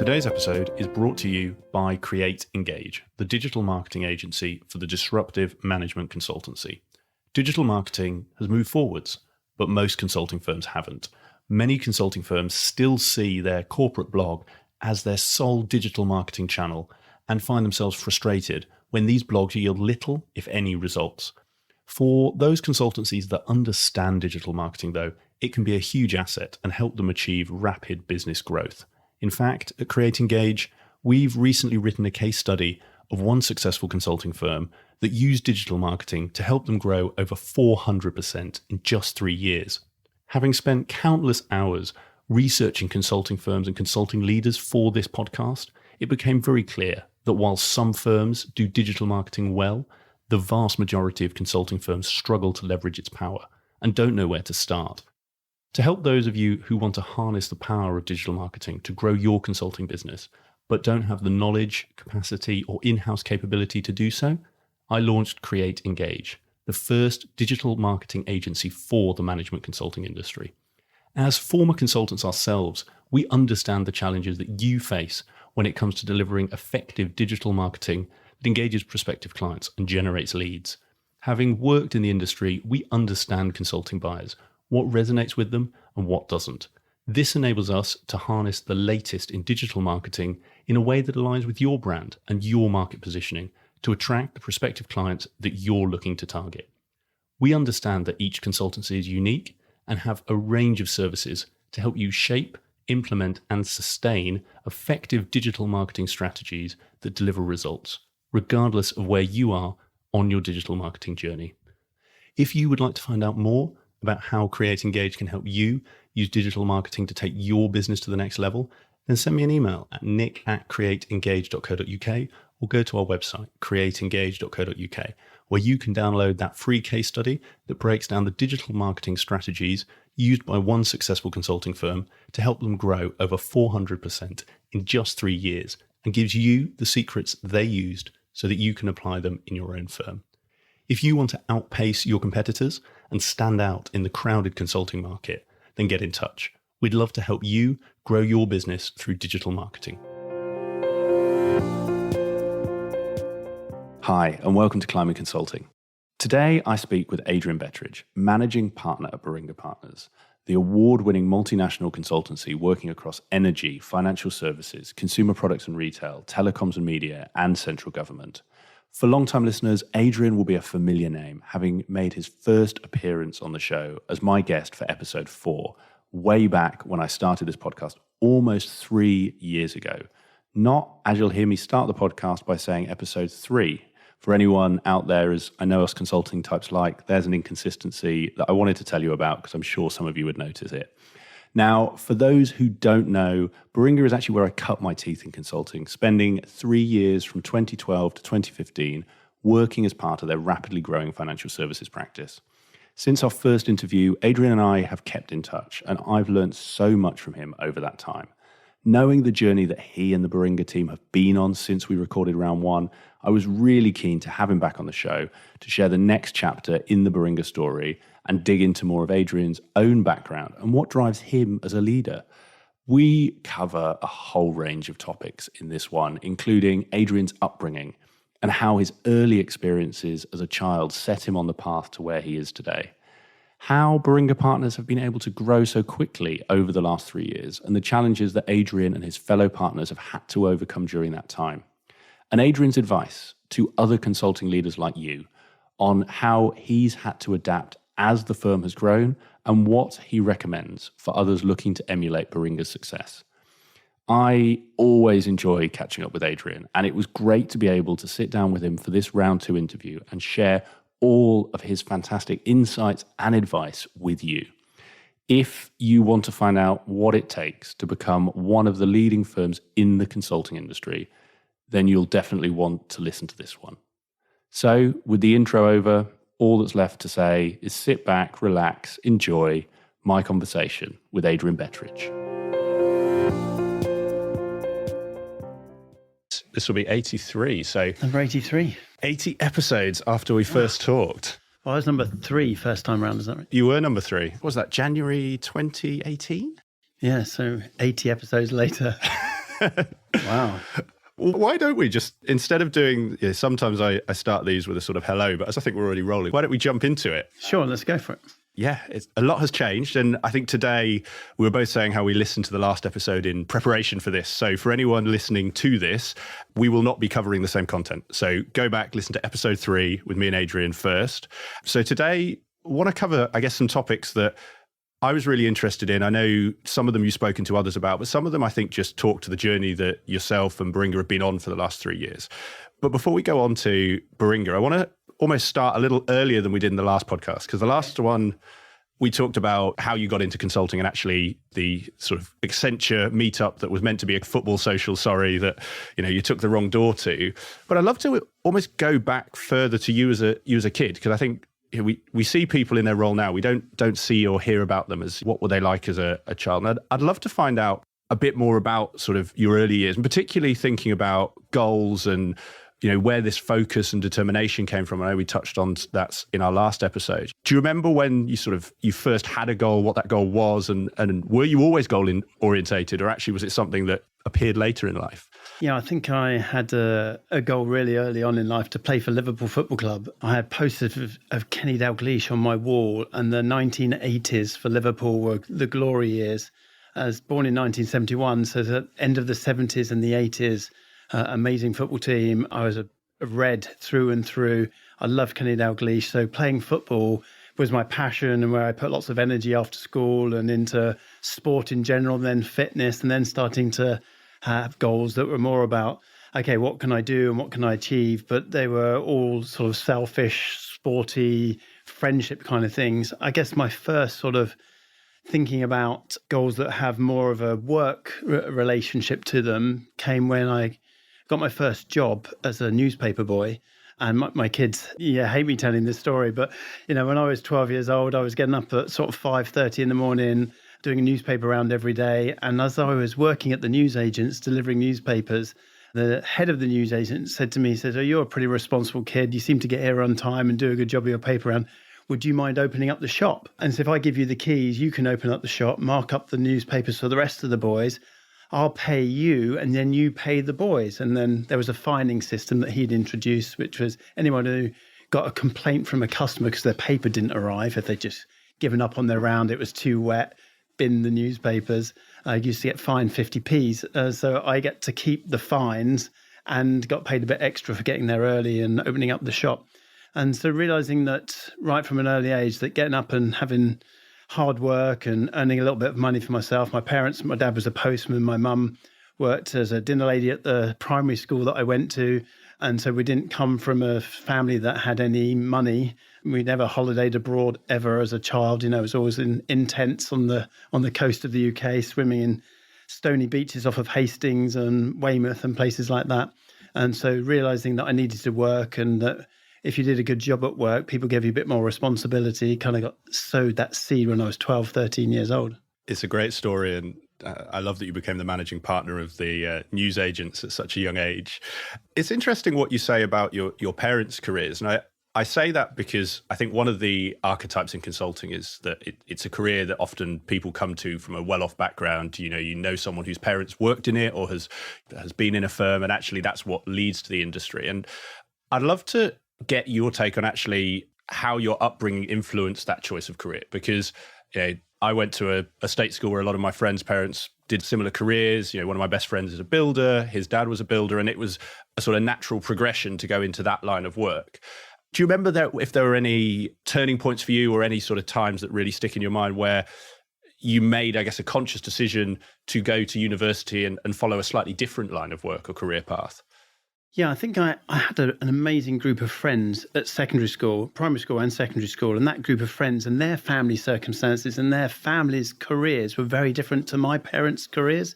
Today's episode is brought to you by Create Engage, the digital marketing agency for the disruptive management consultancy. Digital marketing has moved forwards, but most consulting firms haven't. Many consulting firms still see their corporate blog as their sole digital marketing channel and find themselves frustrated when these blogs yield little, if any, results. For those consultancies that understand digital marketing, though, it can be a huge asset and help them achieve rapid business growth. In fact, at Create Engage, we've recently written a case study of one successful consulting firm that used digital marketing to help them grow over 400% in just 3 years. Having spent countless hours researching consulting firms and consulting leaders for this podcast, it became very clear that while some firms do digital marketing well, the vast majority of consulting firms struggle to leverage its power and don't know where to start. To help those of you who want to harness the power of digital marketing to grow your consulting business, but don't have the knowledge, capacity, or in-house capability to do so, I launched Create Engage, the first digital marketing agency for the management consulting industry. As former consultants ourselves, we understand the challenges that you face when it comes to delivering effective digital marketing that engages prospective clients and generates leads. Having worked in the industry, we understand consulting buyers, what resonates with them and what doesn't. This enables us to harness the latest in digital marketing in a way that aligns with your brand and your market positioning to attract the prospective clients that you're looking to target. We understand that each consultancy is unique and have a range of services to help you shape, implement, and sustain effective digital marketing strategies that deliver results, regardless of where you are on your digital marketing journey. If you would like to find out more about how Create Engage can help you use digital marketing to take your business to the next level, then send me an email at nick@createengage.co.uk or go to our website, createengage.co.uk, where you can download that free case study that breaks down the digital marketing strategies used by one successful consulting firm to help them grow over 400% in just 3 years and gives you the secrets they used so that you can apply them in your own firm. If you want to outpace your competitors and stand out in the crowded consulting market, then get in touch. We'd love to help you grow your business through digital marketing. Hi, and welcome to Climate Consulting. Today, I speak with Adrian Bettridge, Managing Partner at Baringa Partners, the award-winning multinational consultancy working across energy, financial services, consumer products and retail, telecoms and media, and central government. For long-time listeners, Adrian will be a familiar name, having made his first appearance on the show as my guest for episode 4, way back when I started this podcast almost 3 years ago. Not, as you'll hear me start the podcast by saying episode 3. For anyone out there, as I know us consulting types like, there's an inconsistency that I wanted to tell you about because I'm sure some of you would notice it. Now, for those who don't know, Baringa is actually where I cut my teeth in consulting, spending 3 years from 2012 to 2015 working as part of their rapidly growing financial services practice. Since our first interview, Adrian and I have kept in touch, and I've learned so much from him over that time. Knowing the journey that he and the Baringa team have been on since we recorded round 1, I was really keen to have him back on the show to share the next chapter in the Baringa story and dig into more of Adrian's own background and what drives him as a leader. We cover a whole range of topics in this one, including Adrian's upbringing and how his early experiences as a child set him on the path to where he is today. How Baringa Partners have been able to grow so quickly over the last 3 years and the challenges that Adrian and his fellow partners have had to overcome during that time. And Adrian's advice to other consulting leaders like you on how he's had to adapt as the firm has grown and what he recommends for others looking to emulate Baringa's success. I always enjoy catching up with Adrian, and it was great to be able to sit down with him for this round 2 interview and share all of his fantastic insights and advice with you. If you want to find out what it takes to become one of the leading firms in the consulting industry, then you'll definitely want to listen to this one. So, with the intro over, all that's left to say is sit back, relax, enjoy my conversation with Adrian Bettridge. This will be 83, so... Number 83. 80 episodes after we first talked. Well, I was number 3 first time round, is that right? You were number 3. What was that, January 2018? Yeah, so 80 episodes later. Wow. Well, why don't we just, instead of doing, sometimes I start these with a sort of hello, but as I think we're already rolling, why don't we jump into it? Sure, let's go for it. Yeah, a lot has changed. And I think today we were both saying how we listened to the last episode in preparation for this. So for anyone listening to this, we will not be covering the same content. So go back, listen to episode 3 with me and Adrian first. So today I want to cover, I guess, some topics that I was really interested in. I know some of them you've spoken to others about, but some of them I think just talk to the journey that yourself and Baringa have been on for the last 3 years. But before we go on to Baringa, I want to almost start a little earlier than we did in the last podcast, because the last one we talked about how you got into consulting and actually the sort of Accenture meetup that was meant to be a football social, that you took the wrong door to. But I'd love to almost go back further to you as a kid, because I think we see people in their role now. We don't see or hear about them as what were they like as a child. And I'd love to find out a bit more about sort of your early years, and particularly thinking about goals and where this focus and determination came from. I know we touched on that in our last episode. Do you remember when you first had a goal, what that goal was, and were you always goal orientated, or actually was it something that appeared later in life? Yeah, I think I had a goal really early on in life to play for Liverpool Football Club. I had posters of Kenny Dalglish on my wall, and the 1980s for Liverpool were the glory years. I was born in 1971, so the end of the 70s and the 80s, amazing football team. I was a red through and through. I loved Kenny Dalglish, so playing football was my passion, and where I put lots of energy after school and into sport in general, then fitness, and then starting to have goals that were more about, okay, what can I do and what can I achieve? But they were all sort of selfish, sporty, friendship kind of things. I guess my first sort of thinking about goals that have more of a work relationship to them came when I got my first job as a newspaper boy. And my kids, hate me telling this story, but, when I was 12 years old, I was getting up at sort of 5:30 in the morning, doing a newspaper round every day. And as I was working at the newsagents, delivering newspapers, the head of the newsagent said to me, "Oh, you're a pretty responsible kid. You seem to get here on time and do a good job of your paper round. Would you mind opening up the shop? And so if I give you the keys, you can open up the shop, mark up the newspapers for the rest of the boys. I'll pay you, and then you pay the boys." And then there was a fining system that he'd introduced, which was anyone who got a complaint from a customer because their paper didn't arrive, if they'd just given up on their round, it was too wet, bin the newspapers, used to get fined 50p's. So I get to keep the fines and got paid a bit extra for getting there early and opening up the shop. And so realizing that right from an early age, that getting up and having hard work and earning a little bit of money for myself. My dad was a postman. My mum worked as a dinner lady at the primary school that I went to. And so we didn't come from a family that had any money. We never holidayed abroad ever as a child. It was always in tents on the coast of the UK, swimming in stony beaches off of Hastings and Weymouth and places like that. And so realizing that I needed to work, and that if you did a good job at work, people gave you a bit more responsibility, kind of got sowed that seed when I was 12, 13 years old. It's a great story, and I love that you became the managing partner of the news agents at such a young age. It's interesting what you say about your parents' careers, and I say that because I think one of the archetypes in consulting is that it's a career that often people come to from a well-off background. You know someone whose parents worked in it or has been in a firm, and actually that's what leads to the industry. And I'd love to get your take on actually how your upbringing influenced that choice of career, because I went to a state school where a lot of my friends' parents did similar careers. One of my best friends is a builder, his dad was a builder, and it was a sort of natural progression to go into that line of work. Do you remember if there were any turning points for you, or any sort of times that really stick in your mind where you made, I guess, a conscious decision to go to university and follow a slightly different line of work or career path? Yeah, I think I had an amazing group of friends at secondary school, primary school and secondary school. And that group of friends and their family circumstances and their families' careers were very different to my parents' careers.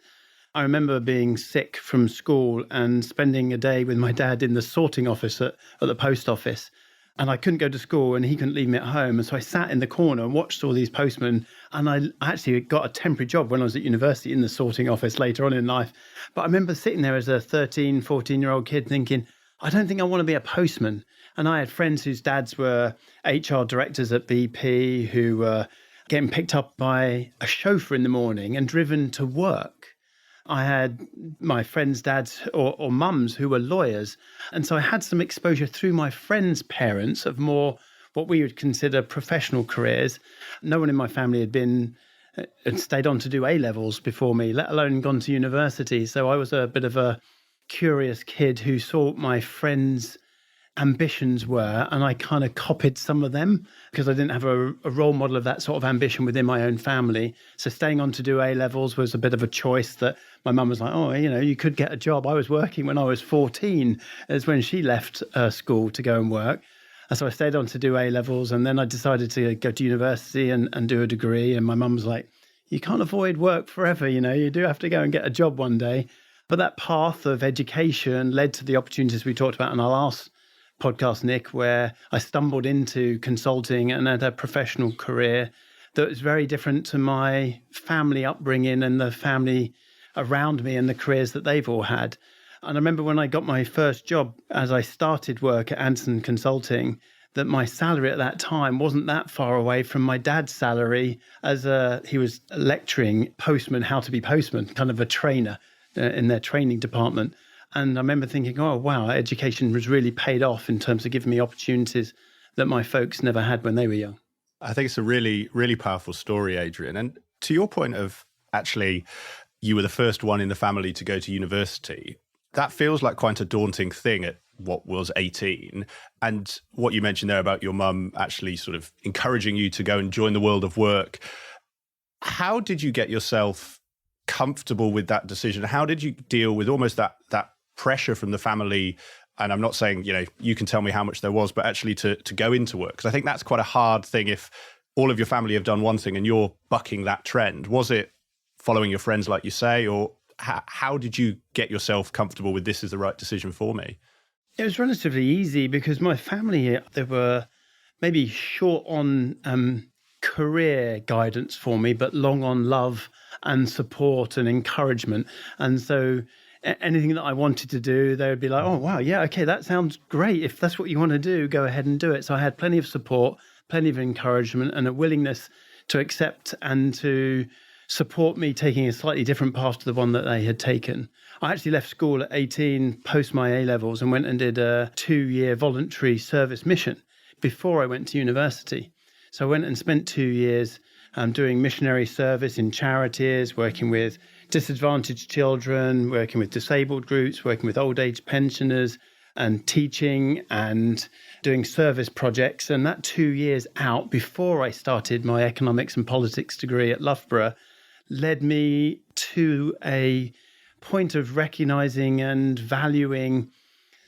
I remember being sick from school and spending a day with my dad in the sorting office at the post office. And I couldn't go to school and he couldn't leave me at home. And so I sat in the corner and watched all these postmen. And I actually got a temporary job when I was at university in the sorting office later on in life. But I remember sitting there as a 13, 14-year-old kid thinking, I don't think I want to be a postman. And I had friends whose dads were HR directors at BP who were getting picked up by a chauffeur in the morning and driven to work. I had my friends' dads or mums who were lawyers. And so I had some exposure through my friends' parents of more what we would consider professional careers. No one in my family had stayed on to do A-levels before me, let alone gone to university. So I was a bit of a curious kid who saw my friends' ambitions were, and I kind of copied some of them because I didn't have a role model of that sort of ambition within my own family. So staying on to do A-levels was a bit of a choice that my mum was like, oh, you could get a job. I was working when I was 14 is when she left school to go and work. And so I stayed on to do A-levels, and then I decided to go to university and do a degree. And my mum was like, you can't avoid work forever, you do have to go and get a job one day. But that path of education led to the opportunities we talked about in our last podcast, Nick, where I stumbled into consulting and had a professional career that was very different to my family upbringing and the family around me and the careers that they've all had. And I remember when I got my first job, as I started work at Anderson Consulting, that my salary at that time wasn't that far away from my dad's salary as he was lecturing postmen how to be postmen, kind of a trainer in their training department. And I remember thinking, oh, wow, education was really paid off in terms of giving me opportunities that my folks never had when they were young. I think it's a really, really powerful story, Adrian. And to your point of actually, you were the first one in the family to go to university, that feels like quite a daunting thing at what was 18. And what you mentioned there about your mum actually sort of encouraging you to go and join the world of work. How did you get yourself comfortable with that decision? How did you deal with almost that pressure from the family? And I'm not saying, you can tell me how much there was, but actually to go into work. Because I think that's quite a hard thing if all of your family have done one thing and you're bucking that trend. Was it following your friends, like you say, or how did you get yourself comfortable with this is the right decision for me? It was relatively easy because my family, they were maybe short on career guidance for me, but long on love and support and encouragement. And so anything that I wanted to do, they would be like, oh, wow, yeah, okay, that sounds great. If that's what you want to do, go ahead and do it. So I had plenty of support, plenty of encouragement, and a willingness to accept and to support me taking a slightly different path to the one that they had taken. I actually left school at 18 post my A-levels and went and did a 2-year voluntary service mission before I went to university. So I went and spent 2 years doing missionary service in charities, working with disadvantaged children, working with disabled groups, working with old age pensioners, and teaching and doing service projects. And that 2 years out before I started my economics and politics degree at Loughborough led me to a point of recognizing and valuing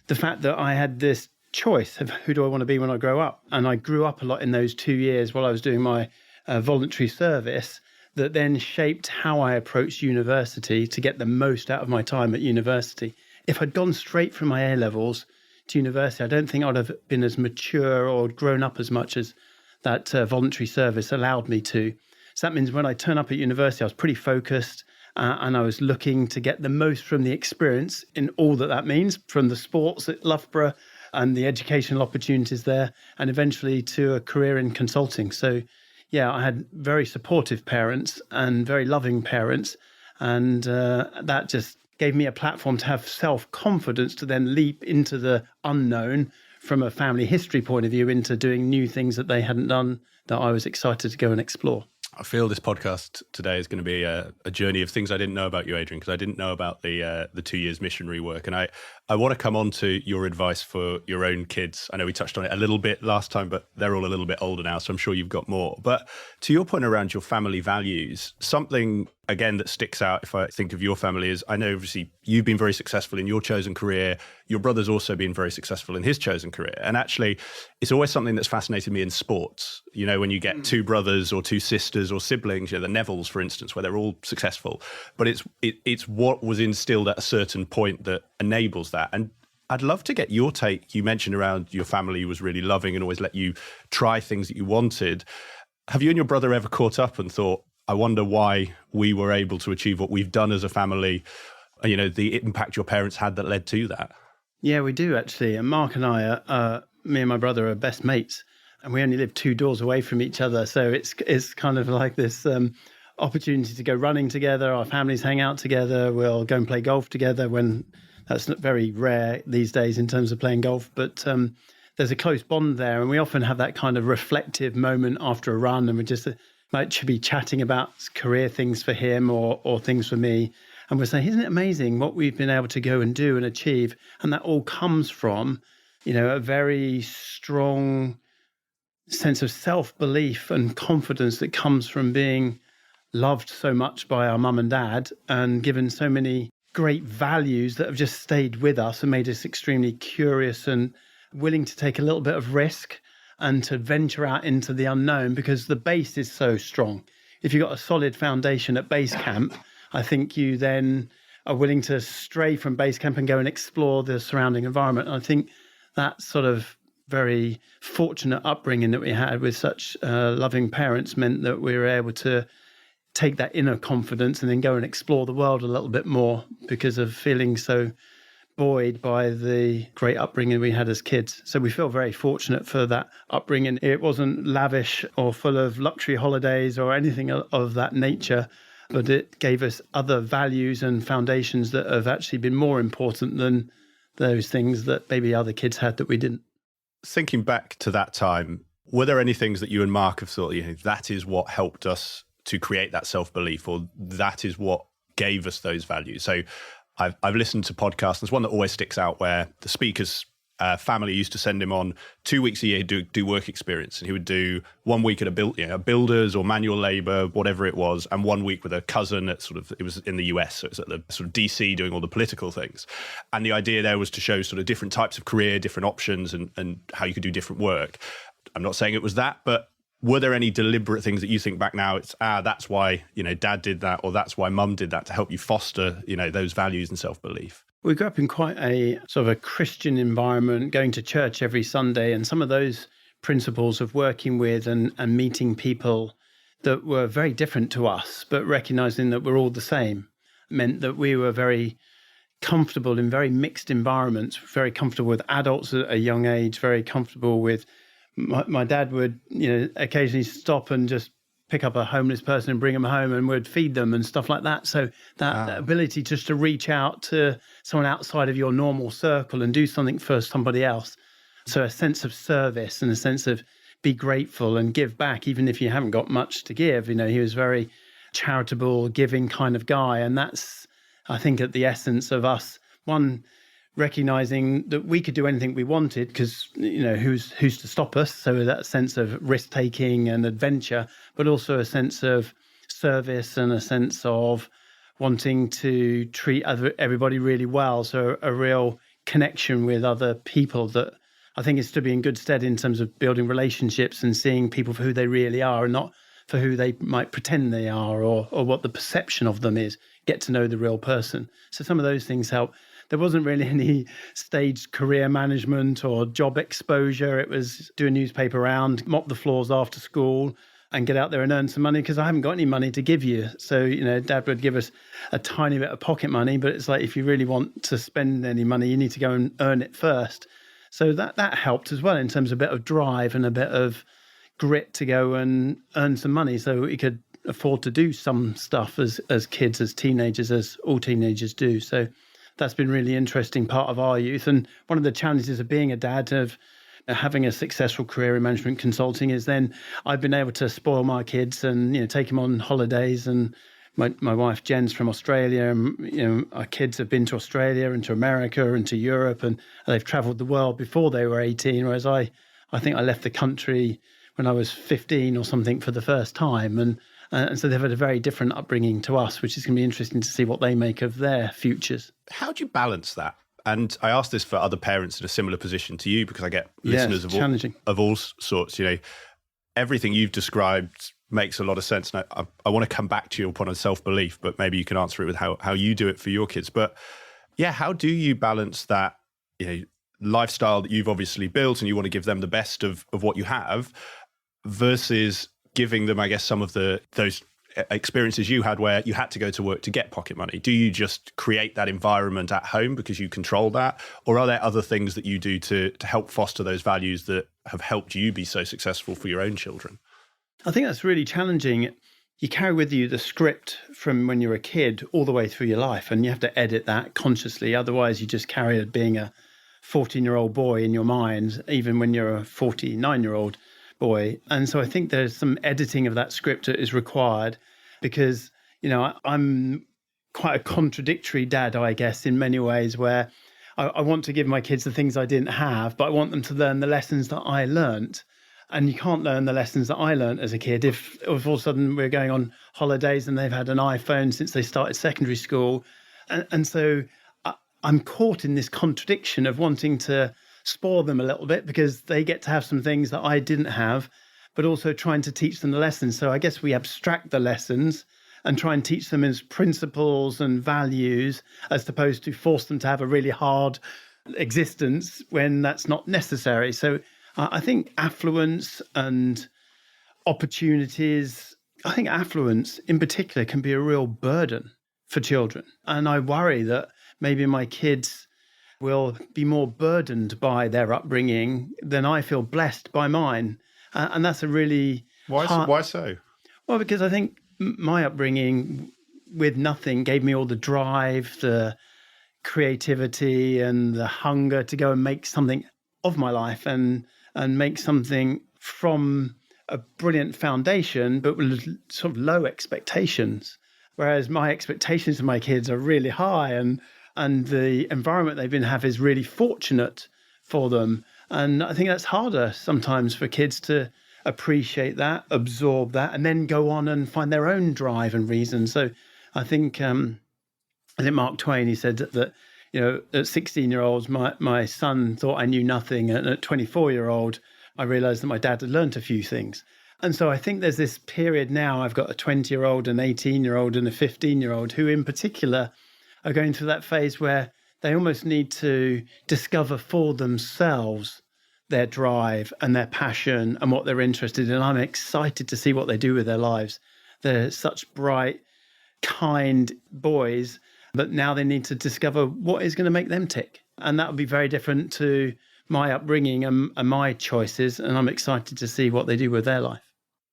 the fact that I had this choice of who do I want to be when I grow up. And I grew up a lot in those 2 years while I was doing my voluntary service that then shaped how I approached university to get the most out of my time at university. If I'd gone straight from my A-levels to university, I don't think I'd have been as mature or grown up as much as that voluntary service allowed me to. So that means when I turn up at university, I was pretty focused and I was looking to get the most from the experience in all that means, from the sports at Loughborough and the educational opportunities there, and eventually to a career in consulting. So yeah, I had very supportive parents and very loving parents, and that just gave me a platform to have self-confidence to then leap into the unknown from a family history point of view into doing new things that they hadn't done that I was excited to go and explore. I feel this podcast today is going to be a journey of things I didn't know about you, Adrian, because I didn't know about the 2 years missionary work. And I want to come on to your advice for your own kids. I know we touched on it a little bit last time, but they're all a little bit older now, so I'm sure you've got more. But to your point around your family values, something, again, that sticks out if I think of your family is, I know obviously you've been very successful in your chosen career. Your brother's also been very successful in his chosen career. And actually, it's always something that's fascinated me in sports. You know, when you get two brothers or two sisters or siblings, the Nevilles, for instance, where they're all successful, but it's what was instilled at a certain point that enables that. And I'd love to get your take. You mentioned around your family was really loving and always let you try things that you wanted. Have you and your brother ever caught up and thought, I wonder why we were able to achieve what we've done as a family, the impact your parents had that led to that? Yeah, we do actually. And Mark and I, me and my brother are best mates, and we only live 2 doors away from each other. So it's kind of like this opportunity to go running together. Our families hang out together. We'll go and play golf together when that's very rare these days in terms of playing golf. But there's a close bond there. And we often have that kind of reflective moment after a run. And we just might be chatting about career things for him or things for me. And we're saying, isn't it amazing what we've been able to go and do and achieve? And that all comes from, a very strong sense of self-belief and confidence that comes from being loved so much by our mum and dad and given so many great values that have just stayed with us and made us extremely curious and willing to take a little bit of risk and to venture out into the unknown because the base is so strong. If you've got a solid foundation at base camp, I think you then are willing to stray from base camp and go and explore the surrounding environment. And I think that sort of very fortunate upbringing that we had with such loving parents meant that we were able to take that inner confidence and then go and explore the world a little bit more because of feeling so buoyed by the great upbringing we had as kids. So we feel very fortunate for that upbringing. It wasn't lavish or full of luxury holidays or anything of that nature, but it gave us other values and foundations that have actually been more important than those things that maybe other kids had that we didn't. Thinking back to that time, were there any things that you and Mark have thought, that is what helped us to create that self-belief, or that is what gave us those values? So I've listened to podcasts. There's one that always sticks out where the speaker's family used to send him on 2 weeks a year to do work experience. And he would do 1 week at a builders or manual labor, whatever it was, and 1 week with a cousin at it was in the US. So it's at the sort of DC doing all the political things. And the idea there was to show sort of different types of career, different options and how you could do different work. I'm not saying it was that, but were there any deliberate things that you think back now, it's, that's why, dad did that, or that's why mum did that to help you foster, those values and self-belief? We grew up in quite a sort of a Christian environment, going to church every Sunday, and some of those principles of working with and meeting people that were very different to us, but recognizing that we're all the same, meant that we were very comfortable in very mixed environments, very comfortable with adults at a young age, very comfortable with my dad would, occasionally stop and just pick up a homeless person and bring them home and would feed them and stuff like that. So that ability just to reach out to someone outside of your normal circle and do something for somebody else. So a sense of service and a sense of be grateful and give back, even if you haven't got much to give. He was very charitable, giving kind of guy. And that's, I think, at the essence of us, one, recognizing that we could do anything we wanted because, who's to stop us? So that sense of risk-taking and adventure, but also a sense of service and a sense of wanting to treat everybody really well. So a real connection with other people that I think is to be in good stead in terms of building relationships and seeing people for who they really are and not for who they might pretend they are or what the perception of them is. Get to know the real person. So some of those things help. There wasn't really any staged career management or job exposure. It was do a newspaper round, mop the floors after school and get out there and earn some money because I haven't got any money to give you. So, Dad would give us a tiny bit of pocket money, but it's like if you really want to spend any money, you need to go and earn it first. So that helped as well in terms of a bit of drive and a bit of grit to go and earn some money so we could afford to do some stuff as kids, as teenagers, as all teenagers do. So that's been really interesting part of our youth. And one of the challenges of being a dad, of having a successful career in management consulting, is then I've been able to spoil my kids and, take them on holidays. And my wife, Jen's from Australia. And, our kids have been to Australia and to America and to Europe, and they've traveled the world before they were 18. Whereas I think I left the country when I was 15 or something for the first time. And so they've had a very different upbringing to us, which is going to be interesting to see what they make of their futures. How do you balance that? And I ask this for other parents in a similar position to you, because I get listeners of all sorts. Everything you've described makes a lot of sense. And I want to come back to you upon a self-belief, but maybe you can answer it with how you do it for your kids. But yeah, how do you balance that, lifestyle that you've obviously built and you want to give them the best of what you have versus giving them, I guess, some of those experiences you had where you had to go to work to get pocket money? Do you just create that environment at home because you control that? Or are there other things that you do to help foster those values that have helped you be so successful for your own children? I think that's really challenging. you carry with you the script from when you're a kid all the way through your life, and you have to edit that consciously. Otherwise, you just carry it being a 14-year-old boy in your mind, even when you're a 49-year-old boy. And so I think there's some editing of that script that is required because, I'm quite a contradictory dad, I guess, in many ways, where I want to give my kids the things I didn't have, but I want them to learn the lessons that I learnt. And you can't learn the lessons that I learned as a kid if all of a sudden we're going on holidays and they've had an iPhone since they started secondary school. And so I'm caught in this contradiction of wanting to spoil them a little bit because they get to have some things that I didn't have, but also trying to teach them the lessons. So I guess we abstract the lessons and try and teach them as principles and values as opposed to force them to have a really hard existence when that's not necessary. So I think affluence and opportunities, I think affluence in particular can be a real burden for children. And I worry that maybe my kids will be more burdened by their upbringing than I feel blessed by mine. And that's a really... Why so? Well, because I think my upbringing with nothing gave me all the drive, the creativity and the hunger to go and make something of my life and make something from a brilliant foundation, but with sort of low expectations. Whereas my expectations of my kids are really high and the environment they've been have is really fortunate for them. And I think that's harder sometimes for kids to appreciate that, absorb that, and then go on and find their own drive and reason. So I think Mark Twain, he said that at 16-year-olds, my son thought I knew nothing. And at 24-year-old, I realized that my dad had learned a few things. And so I think there's this period now, I've got a 20-year-old, an 18-year-old, and a 15-year-old who in particular are going through that phase where they almost need to discover for themselves their drive and their passion and what they're interested in. I'm excited to see what they do with their lives. They're such bright, kind boys, but now they need to discover what is going to make them tick. And that would be very different to my upbringing and my choices. And I'm excited to see what they do with their life.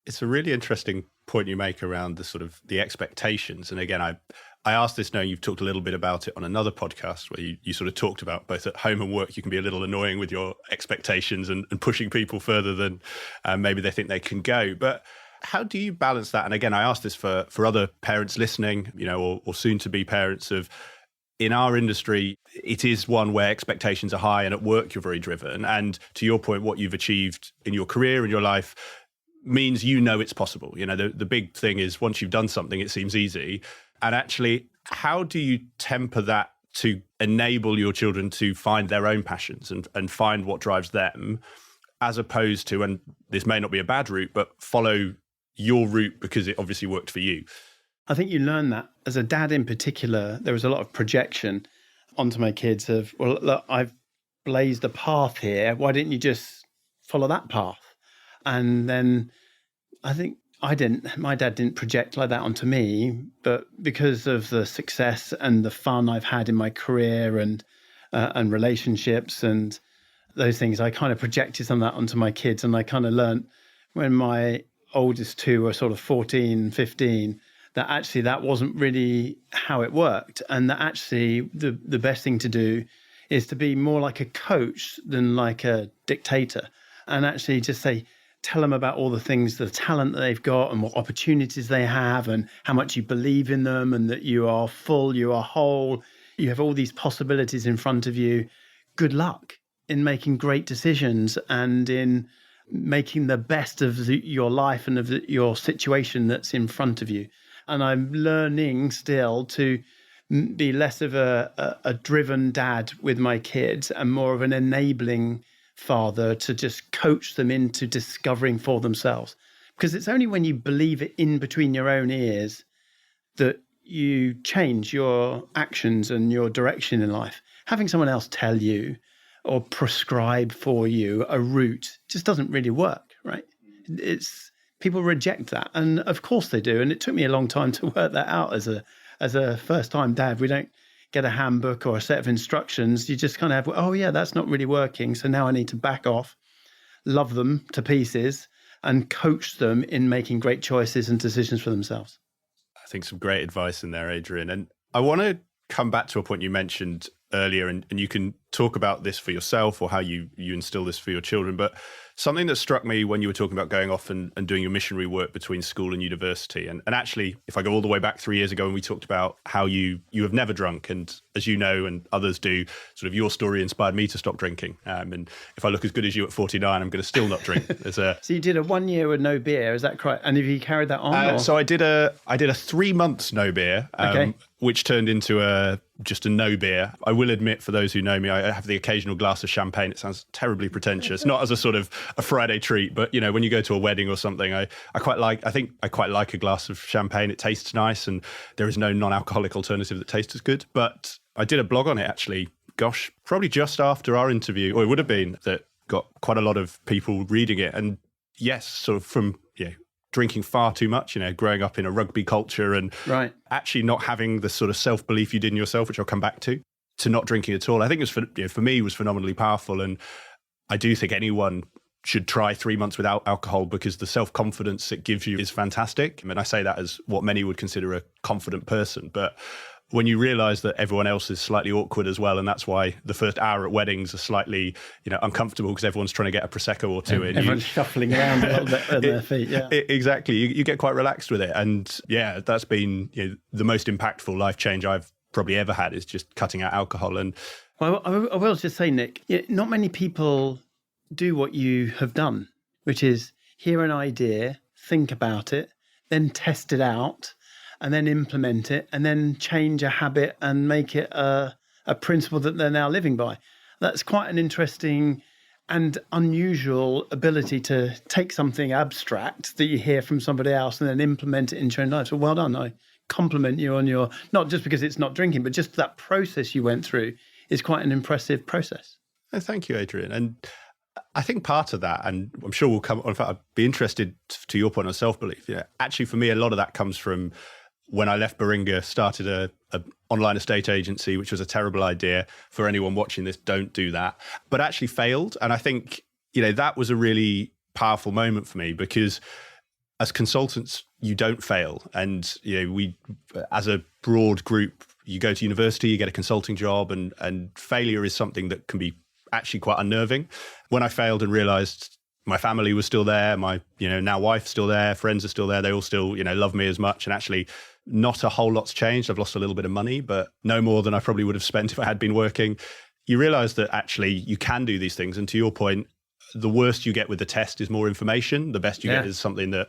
It's a really interesting point you make around the sort of the expectations. And again, I asked this knowing you've talked a little bit about it on another podcast where you sort of talked about both at home and work, you can be a little annoying with your expectations and pushing people further than maybe they think they can go. But how do you balance that? And again, I asked this for other parents listening, or soon to be parents of, in our industry, it is one where expectations are high and at work you're very driven. And to your point, what you've achieved in your career and your life means it's possible. The big thing is once you've done something, it seems easy. And actually, how do you temper that to enable your children to find their own passions and find what drives them, as opposed to, and this may not be a bad route, but follow your route because it obviously worked for you? I think you learn that as a dad in particular. There was a lot of projection onto my kids of, well, look, I've blazed a path here. Why didn't you just follow that path? And then I think my dad didn't project like that onto me, but because of the success and the fun I've had in my career and relationships and those things, I kind of projected some of that onto my kids. And I kind of learned when my oldest two were sort of 14, 15, that actually that wasn't really how it worked. And that actually the best thing to do is to be more like a coach than like a dictator, and actually just tell them about all the things, the talent that they've got and what opportunities they have and how much you believe in them and that you are full, you are whole, you have all these possibilities in front of you. Good luck in making great decisions and in making the best of your life and of your situation that's in front of you. And I'm learning still to be less of a driven dad with my kids and more of an enabling father to just coach them into discovering for themselves. Because it's only when you believe it in between your own ears that you change your actions and your direction in life. Having someone else tell you or prescribe for you a route just doesn't really work, right? People reject that, and of course they do. And it took me a long time to work that out as a first-time dad. We don't get a handbook or a set of instructions. You just kind of have, oh yeah, that's not really working. So now I need to back off, love them to pieces, and coach them in making great choices and decisions for themselves. I think some great advice in there, Adrian. And I want to come back to a point you mentioned earlier, and you can talk about this for yourself or how you instill this for your children. But something that struck me when you were talking about going off and doing your missionary work between school and university, and actually, if I go all the way back 3 years ago, and we talked about how you have never drunk, and as you know, and others do, sort of your story inspired me to stop drinking. And if I look as good as you at 49, I'm going to still not drink. So you did a 1 year with no beer, is that correct? And have you carried that on? So I did a 3 months no beer, which turned into just a no beer. I will admit, for those who know me, I have the occasional glass of champagne. It sounds terribly pretentious, not as a sort of a Friday treat, but when you go to a wedding or something, I think I quite like a glass of champagne. It tastes nice, and there is no non-alcoholic alternative that tastes as good. But I did a blog on it, actually, probably just after our interview, or it would have been, that got quite a lot of people reading it. And yes, sort of from drinking far too much, growing up in a rugby culture and actually not having the sort of self-belief you did in yourself, which I'll come back to not drinking at all. I think it was for me, it was phenomenally powerful. And I do think anyone should try 3 months without alcohol, because the self-confidence it gives you is fantastic. I mean, I say that as what many would consider a confident person, but when you realize that everyone else is slightly awkward as well, and that's why the first hour at weddings are slightly, uncomfortable, because everyone's trying to get a Prosecco or two in. Everyone's shuffling around a little bit on their feet, Exactly. You get quite relaxed with it. And that's been the most impactful life change I've probably ever had, is just cutting out alcohol. And well, I will just say, Nick, not many people do what you have done, which is hear an idea, think about it, then test it out, and then implement it, and then change a habit and make it a principle that they're now living by. That's quite an interesting and unusual ability to take something abstract that you hear from somebody else and then implement it into your own life. So well done. I compliment you on your, not just because it's not drinking, but just that process you went through is quite an impressive process. Oh, thank you, Adrian. And I think part of that, and I'm sure we'll come on, in fact, I'd be interested to your point on self-belief. Actually, for me, a lot of that comes from when I left Baringa, started a online estate agency, which was a terrible idea. For anyone watching this, don't do that. But actually failed. And I think, that was a really powerful moment for me, because as consultants, you don't fail. And, we, as a broad group, you go to university, you get a consulting job, and failure is something that can be actually quite unnerving. When I failed and realized my family was still there, my, now wife's still there, friends are still there, they all still, love me as much. And actually not a whole lot's changed. I've lost a little bit of money, but no more than I probably would have spent if I had been working. You realize that actually you can do these things. And to your point, the worst you get with the test is more information. The best you get is something that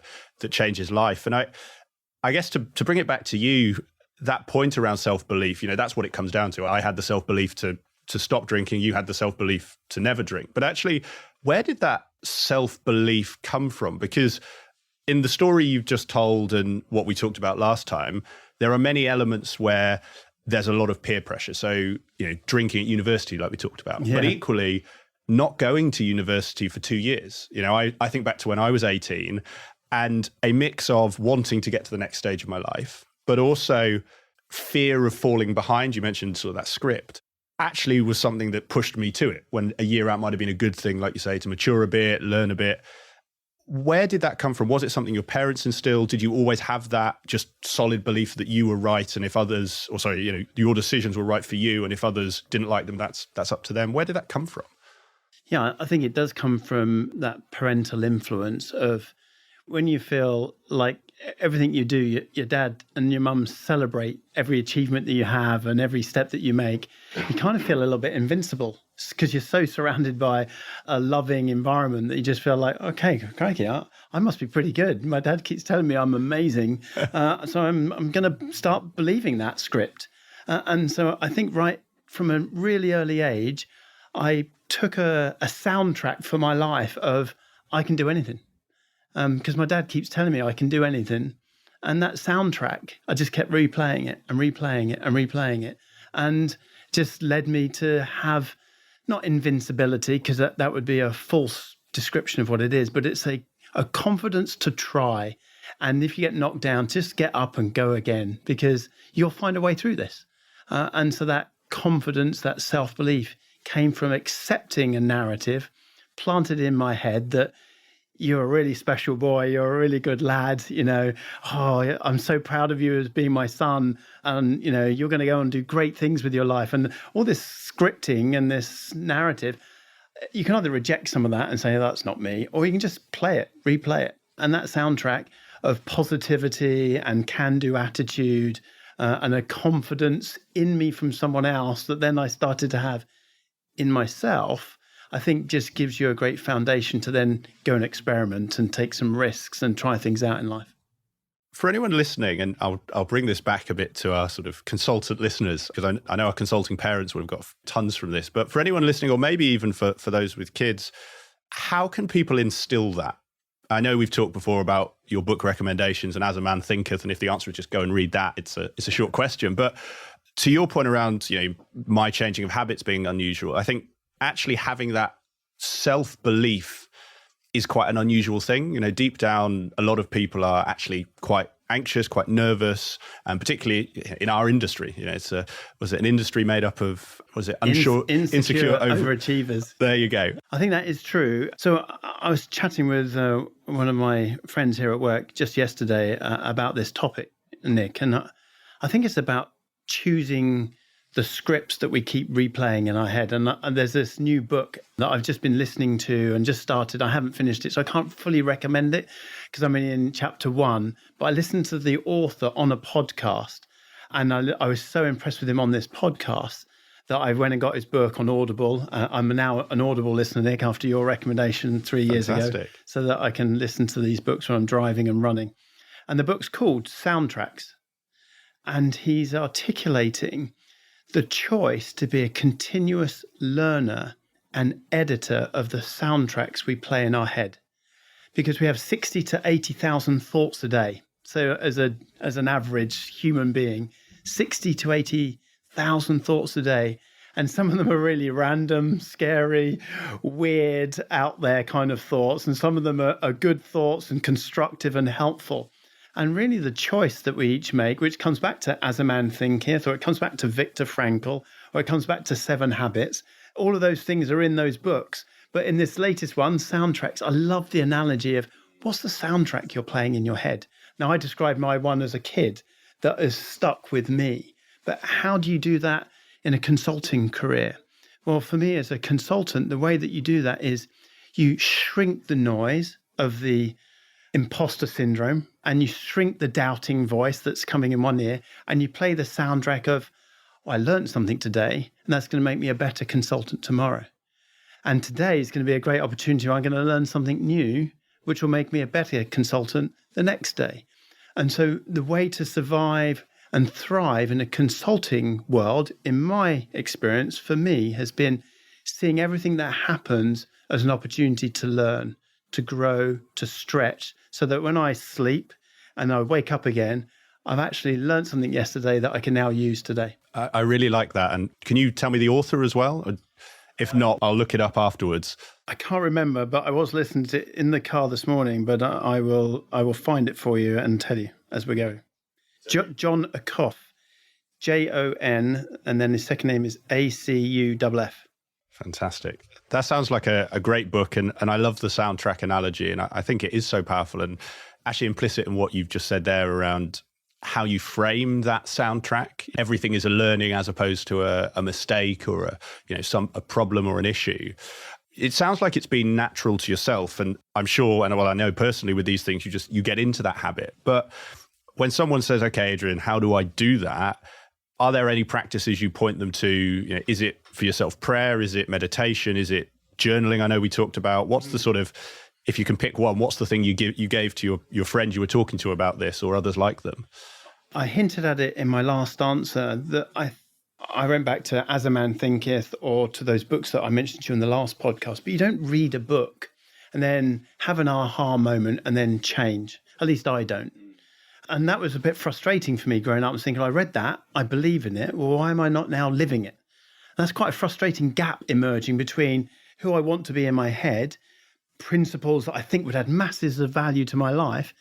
changes life. And I guess to bring it back to you, that point around self-belief, that's what it comes down to. I had the self-belief to stop drinking. You had the self-belief to never drink. But actually, where did that self-belief come from? Because in the story you've just told and what we talked about last time, there are many elements where there's a lot of peer pressure. So, drinking at university, like we talked about, but equally not going to university for 2 years. I think back to when I was 18, and a mix of wanting to get to the next stage of my life, but also fear of falling behind. You mentioned sort of that script. Actually was something that pushed me to it, when a year out might have been a good thing, like you say, to mature a bit, learn a bit. Where did that come from? Was it something your parents instilled? Did you always have that just solid belief that you were right, and if others, your decisions were right for you, and if others didn't like them, that's up to them? Where did that come from? Yeah, I think it does come from that parental influence of when you feel like everything you do, your dad and your mum celebrate every achievement that you have and every step that you make, you kind of feel a little bit invincible, because you're so surrounded by a loving environment that you just feel like, okay, crikey, I must be pretty good. My dad keeps telling me I'm amazing. So I'm going to start believing that script. And so I think right from a really early age, I took a soundtrack for my life of I can do anything. Because my dad keeps telling me I can do anything. And that soundtrack, I just kept replaying it and replaying it and replaying it. And just led me to have, not invincibility, because that would be a false description of what it is, but it's a confidence to try. And if you get knocked down, just get up and go again, because you'll find a way through this. And so that confidence, that self-belief came from accepting a narrative planted in my head that you're a really special boy, you're a really good lad, oh, I'm so proud of you as being my son, and, you're going to go and do great things with your life. And all this scripting and this narrative, you can either reject some of that and say, that's not me, or you can just replay it. And that soundtrack of positivity and can-do attitude and a confidence in me from someone else that then I started to have in myself, I think just gives you a great foundation to then go and experiment and take some risks and try things out in life. For anyone listening, and I'll bring this back a bit to our sort of consultant listeners, because I know our consulting parents would have got tons from this, but for anyone listening, or maybe even for those with kids, how can people instill that? I know we've talked before about your book recommendations and As a Man Thinketh, and if the answer is just go and read that, it's a short question. But to your point around, my changing of habits being unusual, I think actually having that self-belief is quite an unusual thing. Deep down, a lot of people are actually quite anxious, quite nervous, and particularly in our industry. Was it an industry made up of, insecure overachievers? There you go. I think that is true. So I was chatting with one of my friends here at work just yesterday about this topic, Nick, and I think it's about choosing the scripts that we keep replaying in our head. And there's this new book that I've just been listening to and just started. I haven't finished it, so I can't fully recommend it because I'm only in chapter 1. But I listened to the author on a podcast, and I was so impressed with him on this podcast that I went and got his book on Audible. I'm now an Audible listener, Nick, after your recommendation 3 years ago, so that I can listen to these books when I'm driving and running. And the book's called Soundtracks. And he's articulating the choice to be a continuous learner and editor of the soundtracks we play in our head, because we have 60 to 80,000 thoughts a day. So as an average human being, 60 to 80,000 thoughts a day, and some of them are really random, scary, weird, out there kind of thoughts, and some of them are good thoughts and constructive and helpful. And really the choice that we each make, which comes back to As a Man Thinketh, or it comes back to Viktor Frankl, or it comes back to 7 Habits, all of those things are in those books. But in this latest one, Soundtracks, I love the analogy of what's the soundtrack you're playing in your head? Now, I described my one as a kid that has stuck with me. But how do you do that in a consulting career? Well, for me as a consultant, the way that you do that is you shrink the noise of the imposter syndrome, and you shrink the doubting voice that's coming in one ear, and you play the soundtrack of, I learned something today, and that's going to make me a better consultant tomorrow. And today is going to be a great opportunity. I'm going to learn something new, which will make me a better consultant the next day. And so the way to survive and thrive in a consulting world, in my experience, for me, has been seeing everything that happens as an opportunity to learn, to grow, to stretch, so that when I sleep and I wake up again, I've actually learned something yesterday that I can now use today. I really like that. And can you tell me the author as well? If not, I'll look it up afterwards. I can't remember, but I was listening to it in the car this morning, but I will find it for you and tell you as we go. John Acuff, Jon, and then his second name is Acuff. Fantastic. That sounds like a great book, and I love the soundtrack analogy, and I think it is so powerful, and actually implicit in what you've just said there around how you frame that soundtrack. Everything is a learning as opposed to a mistake or a problem or an issue. It sounds like it's been natural to yourself, and I'm sure, and well, I know personally with these things, you get into that habit. But when someone says, okay, Adrian, how do I do that? Are there any practices you point them to? Is it for yourself prayer? Is it meditation? Is it journaling? I know we talked about. What's the sort of, if you can pick one, what's the thing you gave to your friend you were talking to about this, or others like them? I hinted at it in my last answer that I went back to As a Man Thinketh, or to those books that I mentioned to you in the last podcast. But you don't read a book and then have an aha moment and then change. At least I don't. And that was a bit frustrating for me growing up. I was thinking, I read that, I believe in it. Well, why am I not now living it? And that's quite a frustrating gap emerging between who I want to be in my head, principles that I think would add masses of value to my life,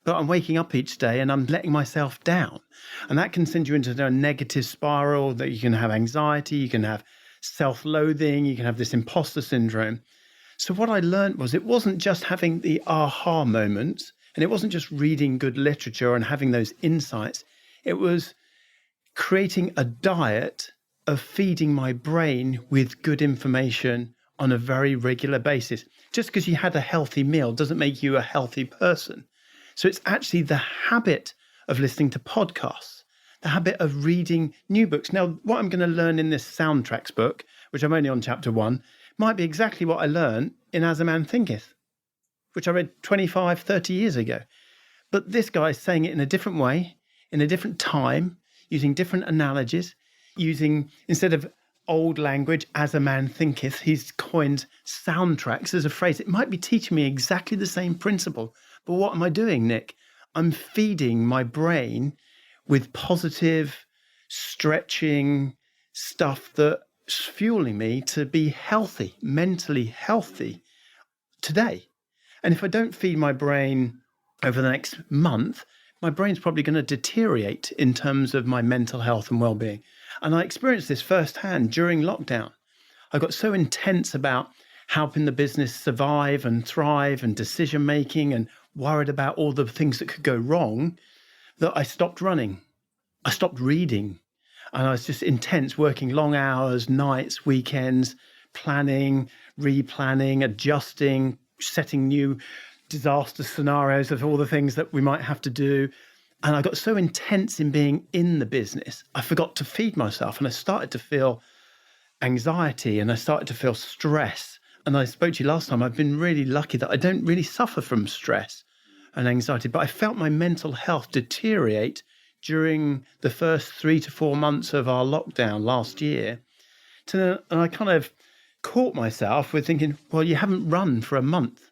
but I'm waking up each day and I'm letting myself down. And that can send you into a negative spiral that you can have anxiety, you can have self-loathing, you can have this imposter syndrome. So what I learned was it wasn't just having the aha moments, and it wasn't just reading good literature and having those insights. It was creating a diet of feeding my brain with good information on a very regular basis. Just because you had a healthy meal doesn't make you a healthy person. So it's actually the habit of listening to podcasts, the habit of reading new books. Now, what I'm going to learn in this soundtracks book, which I'm only on chapter 1, might be exactly what I learned in As a Man Thinketh, which I read 25, 30 years ago. But this guy is saying it in a different way, in a different time, using different analogies, using, instead of old language, as a man thinketh, he's coined soundtracks as a phrase. It might be teaching me exactly the same principle. But what am I doing, Nick? I'm feeding my brain with positive, stretching stuff that's fueling me to be healthy, mentally healthy today. And if I don't feed my brain over the next month, my brain's probably going to deteriorate in terms of my mental health and well-being. And I experienced this firsthand during lockdown. I got so intense about helping the business survive and thrive and decision-making and worried about all the things that could go wrong that I stopped running. I stopped reading. And I was just intense, working long hours, nights, weekends, planning, replanning, adjusting, setting new disaster scenarios of all the things that we might have to do. And I got so intense in being in the business, I forgot to feed myself. And I started to feel anxiety and I started to feel stress. And I spoke to you last time, I've been really lucky that I don't really suffer from stress and anxiety, but I felt my mental health deteriorate during the first 3 to 4 months of our lockdown last year. And I kind of caught myself with thinking, well, you haven't run for a month.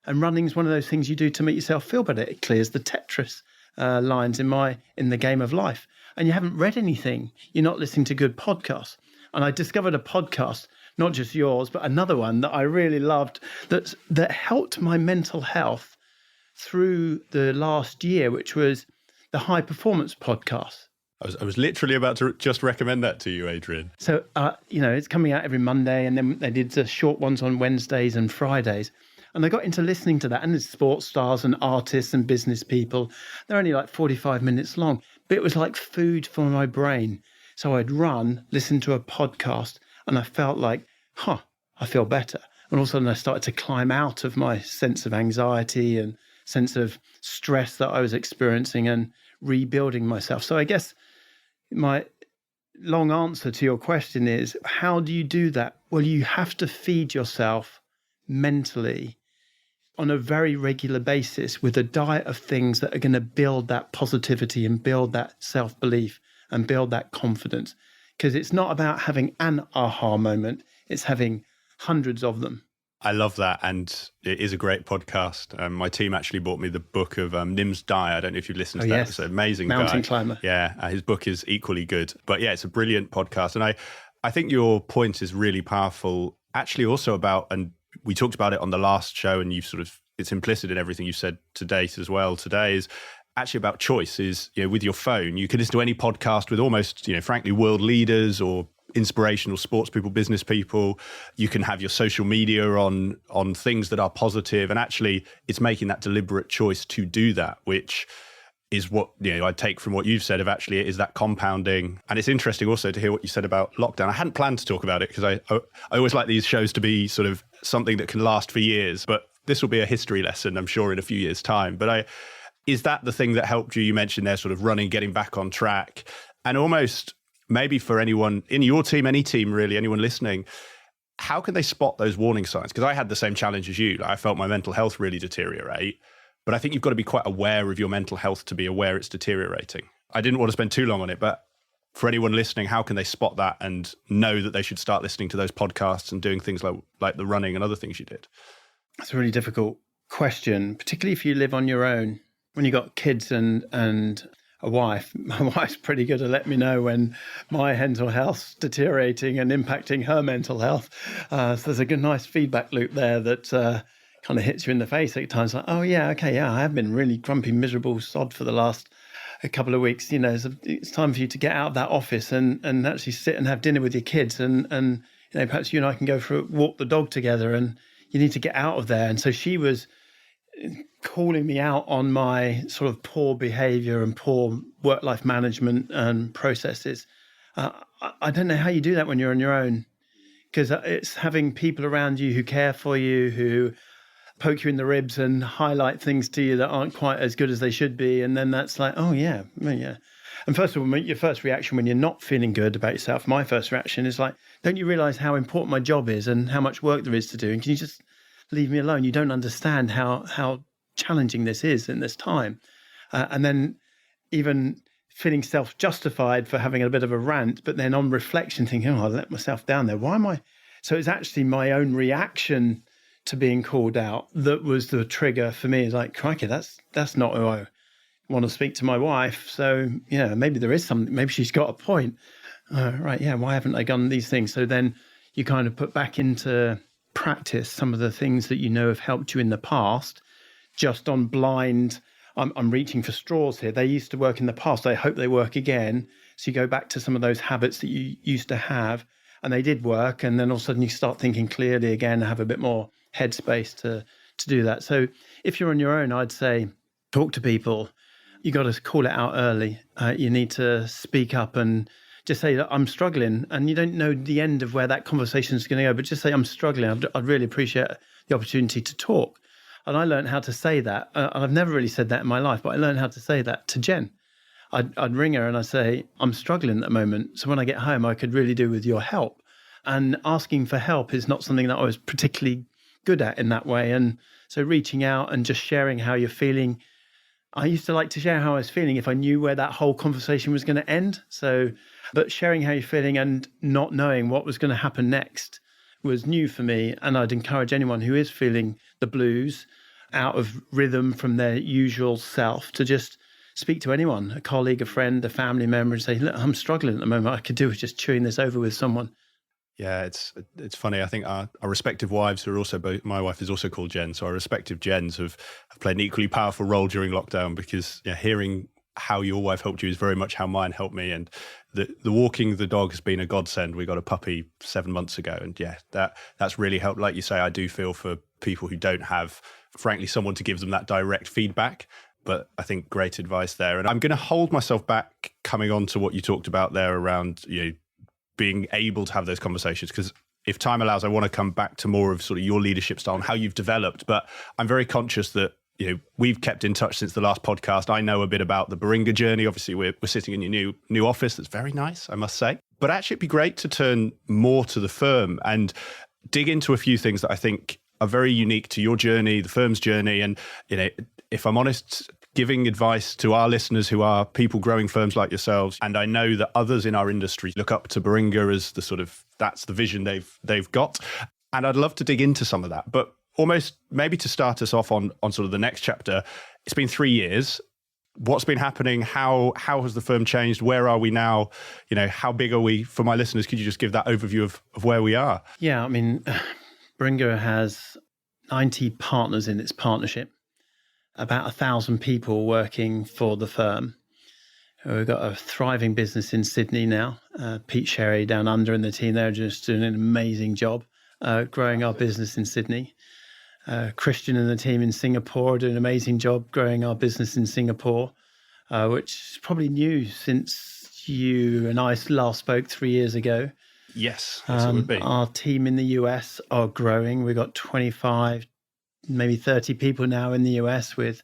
And running is one of those things you do to make yourself feel better. It clears the Tetris lines in the game of life. And you haven't read anything. You're not listening to good podcasts. And I discovered a podcast, not just yours, but another one that I really loved that helped my mental health through the last year, which was the High Performance Podcast. I was literally about to just recommend that to you, Adrian. So, it's coming out every Monday, and then they did the short ones on Wednesdays and Fridays. And I got into listening to that, and there's sports stars and artists and business people. They're only like 45 minutes long, but it was like food for my brain. So I'd run, listen to a podcast, and I felt like, I feel better. And all of a sudden I started to climb out of my sense of anxiety and sense of stress that I was experiencing and rebuilding myself. So I guess my long answer to your question is, how do you do that? Well, you have to feed yourself mentally on a very regular basis with a diet of things that are going to build that positivity and build that self-belief and build that confidence. Because it's not about having an aha moment, it's having hundreds of them. I love that. And it is a great podcast. My team actually bought me the book of Nim's Dye. I don't know if you've listened to that. Yes. It's an amazing Mountain guy. climber. Yeah, his book is equally good. But yeah, it's a brilliant podcast. And I think your point is really powerful, actually also about, and we talked about it on the last show, and it's implicit in everything you said to date as well today, is actually about choice. Is, with your phone, you can listen to any podcast with almost, frankly, world leaders or inspirational sports people, business people. You can have your social media on things that are positive, and actually it's making that deliberate choice to do that, which is what I take from what you've said of actually it is that compounding. And it's interesting also to hear what you said about lockdown. I hadn't planned to talk about it because I always like these shows to be sort of something that can last for years, but this will be a history lesson, I'm sure, in a few years' time. But is that the thing that helped you? You mentioned there sort of running, getting back on track, and almost maybe for anyone in your team, any team really, anyone listening, how can they spot those warning signs? Because I had the same challenge as you. I felt my mental health really deteriorate, but I think you've got to be quite aware of your mental health to be aware it's deteriorating. I didn't want to spend too long on it, but for anyone listening, how can they spot that and know that they should start listening to those podcasts and doing things like the running and other things you did? That's a really difficult question, particularly if you live on your own. When you've got kids and a wife, my wife's pretty good at letting me know when my mental health's deteriorating and impacting her mental health. So there's a good, nice feedback loop there that kind of hits you in the face at times. Like, oh yeah, okay, yeah, I have been really grumpy, miserable sod for the last a couple of weeks. It's time for you to get out of that office and actually sit and have dinner with your kids, and perhaps you and I can go for walk the dog together, and you need to get out of there. And so she was calling me out on my sort of poor behavior and poor work-life management and processes. I don't know how you do that when you're on your own, because it's having people around you who care for you, who poke you in the ribs and highlight things to you that aren't quite as good as they should be. And then that's like, oh, yeah. And first of all, your first reaction when you're not feeling good about yourself, my first reaction is like, don't you realize how important my job is and how much work there is to do? And can you just leave me alone? You don't understand how challenging this is in this time. And then even feeling self-justified for having a bit of a rant, but then on reflection thinking, oh, I let myself down there. Why am I? So it's actually my own reaction to being called out that was the trigger for me. It's like, crikey, that's not who I want to speak to my wife. So, maybe there is something, maybe she's got a point. Right, yeah, why haven't I done these things? So then you kind of put back into practice some of the things that you know have helped you in the past, just on blind, I'm reaching for straws here. They used to work in the past. I hope they work again. So you go back to some of those habits that you used to have, and they did work. And then all of a sudden you start thinking clearly again, have a bit more headspace to do that. So if you're on your own, I'd say talk to people. You got to call it out early. You need to speak up and just say that I'm struggling. And you don't know the end of where that conversation is going to go, but just say I'm struggling. I'd really appreciate the opportunity to talk. And I learned how to say that. And I've never really said that in my life, but I learned how to say that to Jen. I'd ring her and I'd say, I'm struggling at the moment. So when I get home, I could really do with your help. And asking for help is not something that I was particularly good at in that way. And so reaching out and just sharing how you're feeling. I used to like to share how I was feeling if I knew where that whole conversation was going to end. But sharing how you're feeling and not knowing what was going to happen next was new for me. And I'd encourage anyone who is feeling the blues, out of rhythm from their usual self, to just speak to anyone, a colleague, a friend, a family member, and say, look, I'm struggling at the moment. I could do with just chewing this over with someone. Yeah, it's funny. I think our respective wives, who are also both, my wife is also called Jen, so our respective Jens have played an equally powerful role during lockdown, because hearing how your wife helped you is very much how mine helped me. And the walking the dog has been a godsend. We got a puppy 7 months ago, and that's really helped. Like you say, I do feel for people who don't have, frankly, someone to give them that direct feedback. But I think great advice there. And I'm going to hold myself back coming on to what you talked about there around being able to have those conversations, because if time allows, I want to come back to more of sort of your leadership style and how you've developed. But I'm very conscious that we've kept in touch since the last podcast. I know a bit about the Baringa journey. Obviously, we're sitting in your new office. That's very nice, I must say. But actually, it'd be great to turn more to the firm and dig into a few things that I think are very unique to your journey, the firm's journey. And if I'm honest, giving advice to our listeners who are people growing firms like yourselves, and I know that others in our industry look up to Baringa as the sort of, that's the vision they've got. And I'd love to dig into some of that. But almost maybe to start us off on sort of the next chapter, it's been 3 years. What's been happening? How has the firm changed? Where are we now? How big are we? For my listeners, could you just give that overview of where we are? Yeah, I mean, Baringa has 90 partners in its partnership, about 1,000 people working for the firm. We've got a thriving business in Sydney now. Pete Sherry down under and the team there are just doing an amazing job growing our business in Sydney. Christian and the team in Singapore are doing an amazing job growing our business in Singapore, which is probably new since you and I last spoke 3 years ago. Yes, it would be. Our team in the US are growing. We've got 25, maybe 30 people now in the US, with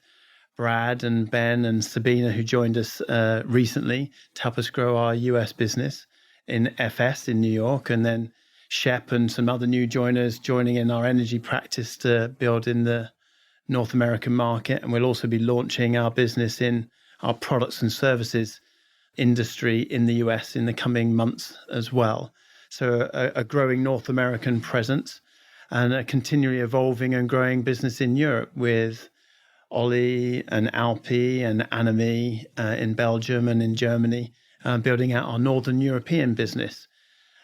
Brad and Ben and Sabina, who joined us recently to help us grow our US business in FS in New York, and then Shep and some other new joiners joining in our energy practice to build in the North American market. And we'll also be launching our business in our products and services industry in the US in the coming months as well. So a growing North American presence and a continually evolving and growing business in Europe with Ollie and Alpi and Anami in Belgium and in Germany, building out our Northern European business.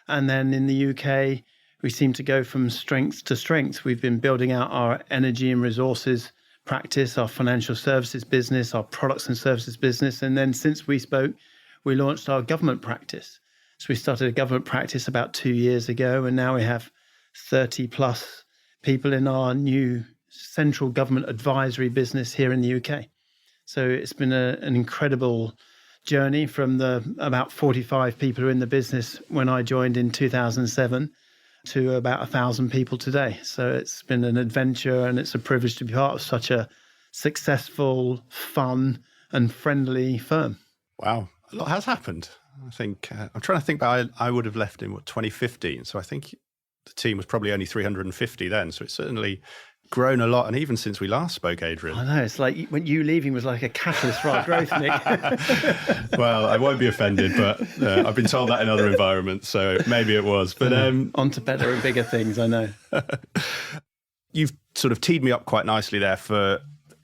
And then in the UK, we seem to go from strength to strength. We've been building out our energy and resources practice, our financial services business, our products and services business. And then since we spoke, we launched our government practice. So we started a government practice about 2 years ago, and now we have 30 plus people in our new central government advisory business here in the UK. So it's been an incredible journey from the about 45 people who are in the business when I joined in 2007 to about 1,000 people today. So it's been an adventure, and it's a privilege to be part of such a successful, fun and friendly firm. Wow. A lot has happened. I think, I'm trying to think about, I would have left in 2015. So I think the team was probably only 350 then. So it's certainly grown a lot. And even since we last spoke, Adrian. I know, it's like when you leaving was like a catalyst for our growth, Nick. Well, I won't be offended, but I've been told that in other environments. So maybe it was. But on to better and bigger things, I know. You've sort of teed me up quite nicely there for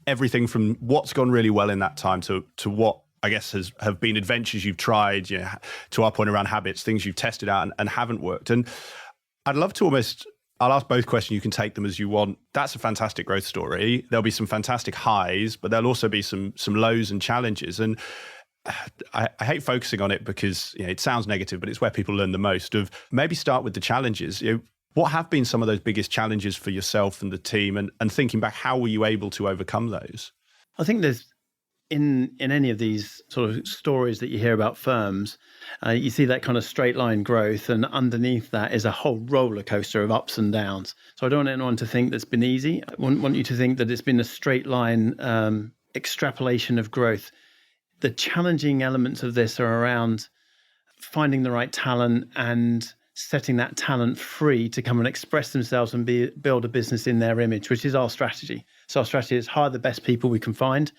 everything from what's gone really well in that time to what I guess have been adventures you've tried, to our point around habits, things you've tested out and haven't worked. And I'd love to I'll ask both questions. You can take them as you want. That's a fantastic growth story. There'll be some fantastic highs, but there'll also be some lows and challenges. And I hate focusing on it because it sounds negative, but it's where people learn the most. Of maybe start with the challenges. What have been some of those biggest challenges for yourself and the team? And thinking back, how were you able to overcome those? I think there's in any of these sort of stories that you hear about firms, you see that kind of straight line growth, and underneath that is a whole roller coaster of ups and downs. So I don't want anyone to think that's been easy. I want you to think that it's been a straight line extrapolation of growth. The challenging elements of this are around finding the right talent and setting that talent free to come and express themselves and build a business in their image, which is our strategy. So our strategy is hire the best people we can find,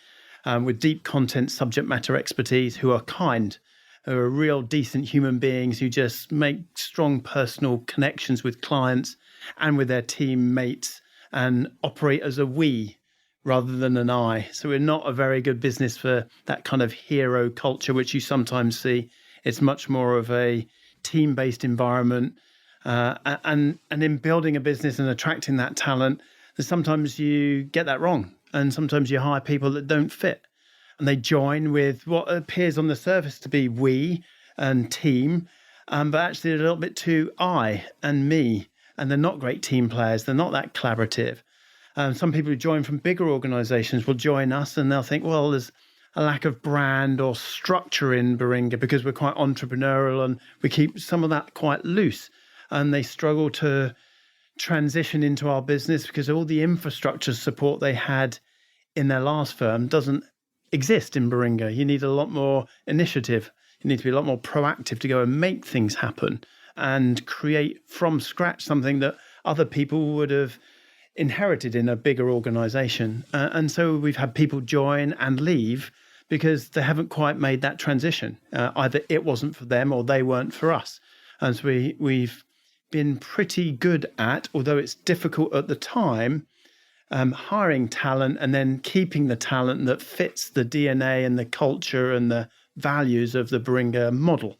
with deep content, subject matter expertise, who are kind, who are real decent human beings, who just make strong personal connections with clients and with their teammates and operate as a we rather than an I. So we're not a very good business for that kind of hero culture, which you sometimes see. It's much more of a team-based environment. And in building a business and attracting that talent, sometimes you get that wrong. And sometimes you hire people that don't fit, and they join with what appears on the surface to be we and team, but actually a little bit too I and me, and they're not great team players. They're not that collaborative. Some people who join from bigger organizations will join us and they'll think, well, there's a lack of brand or structure in Baringa because we're quite entrepreneurial and we keep some of that quite loose, and they struggle to transition into our business because all the infrastructure support they had in their last firm doesn't exist in Baringa. You need a lot more initiative. You need to be a lot more proactive to go and make things happen and create from scratch something that other people would have inherited in a bigger organization. And so we've had people join and leave because they haven't quite made that transition. Either it wasn't for them or they weren't for us. And so we've been pretty good at, although it's difficult at the time, hiring talent and then keeping the talent that fits the DNA and the culture and the values of the Baringa model.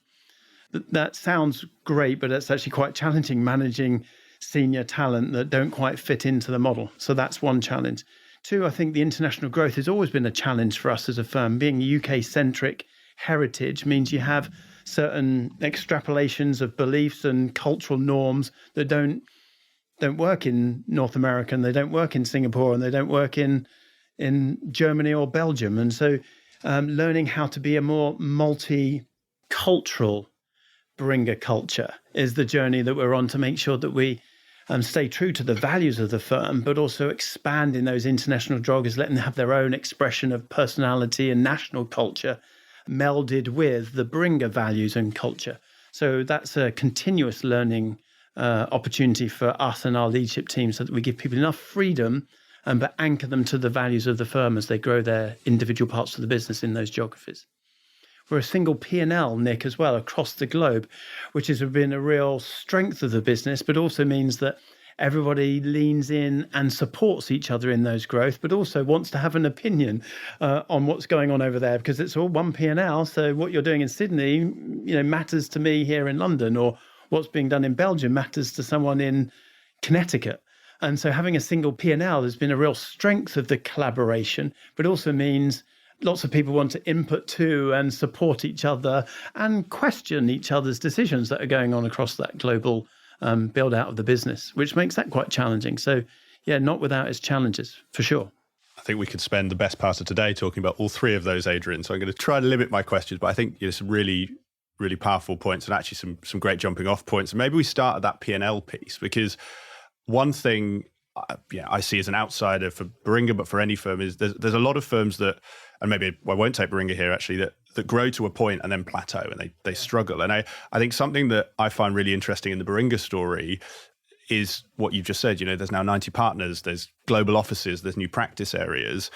That sounds great, but it's actually quite challenging managing senior talent that don't quite fit into the model. So that's one challenge. Two, I think the international growth has always been a challenge for us as a firm. Being UK-centric heritage means you have certain extrapolations of beliefs and cultural norms that don't work in North America, and they don't work in Singapore, and they don't work in Germany or Belgium. And so learning how to be a more multicultural Baringa culture is the journey that we're on, to make sure that we stay true to the values of the firm, but also expand in those international geographies, letting them have their own expression of personality and national culture melded with the Baringa values and culture. So that's a continuous learning opportunity for us and our leadership team, so that we give people enough freedom, but anchor them to the values of the firm as they grow their individual parts of the business in those geographies. We're a single P&L, Nick, as well, across the globe, which has been a real strength of the business, but also means that everybody leans in and supports each other in those growth, but also wants to have an opinion on what's going on over there, because it's all one P&L. So what you're doing in Sydney, matters to me here in London, or what's being done in Belgium matters to someone in Connecticut. And so having a single P&L has been a real strength of the collaboration, but also means lots of people want to input to and support each other and question each other's decisions that are going on across that global build out of the business, which makes that quite challenging. So yeah, not without its challenges, for sure. I think we could spend the best part of today talking about all three of those, Adrian. So I'm going to try to limit my questions, but I think some really, really powerful points and actually some great jumping off points. And maybe we start at that P&L piece, because one thing I see as an outsider for Baringa, but for any firm, is there's a lot of firms that, and maybe I won't take Baringa here actually, that grow to a point and then plateau and they struggle. And I think something that I find really interesting in the Baringa story is what you've just said. There's now 90 partners, there's global offices, there's new practice areas.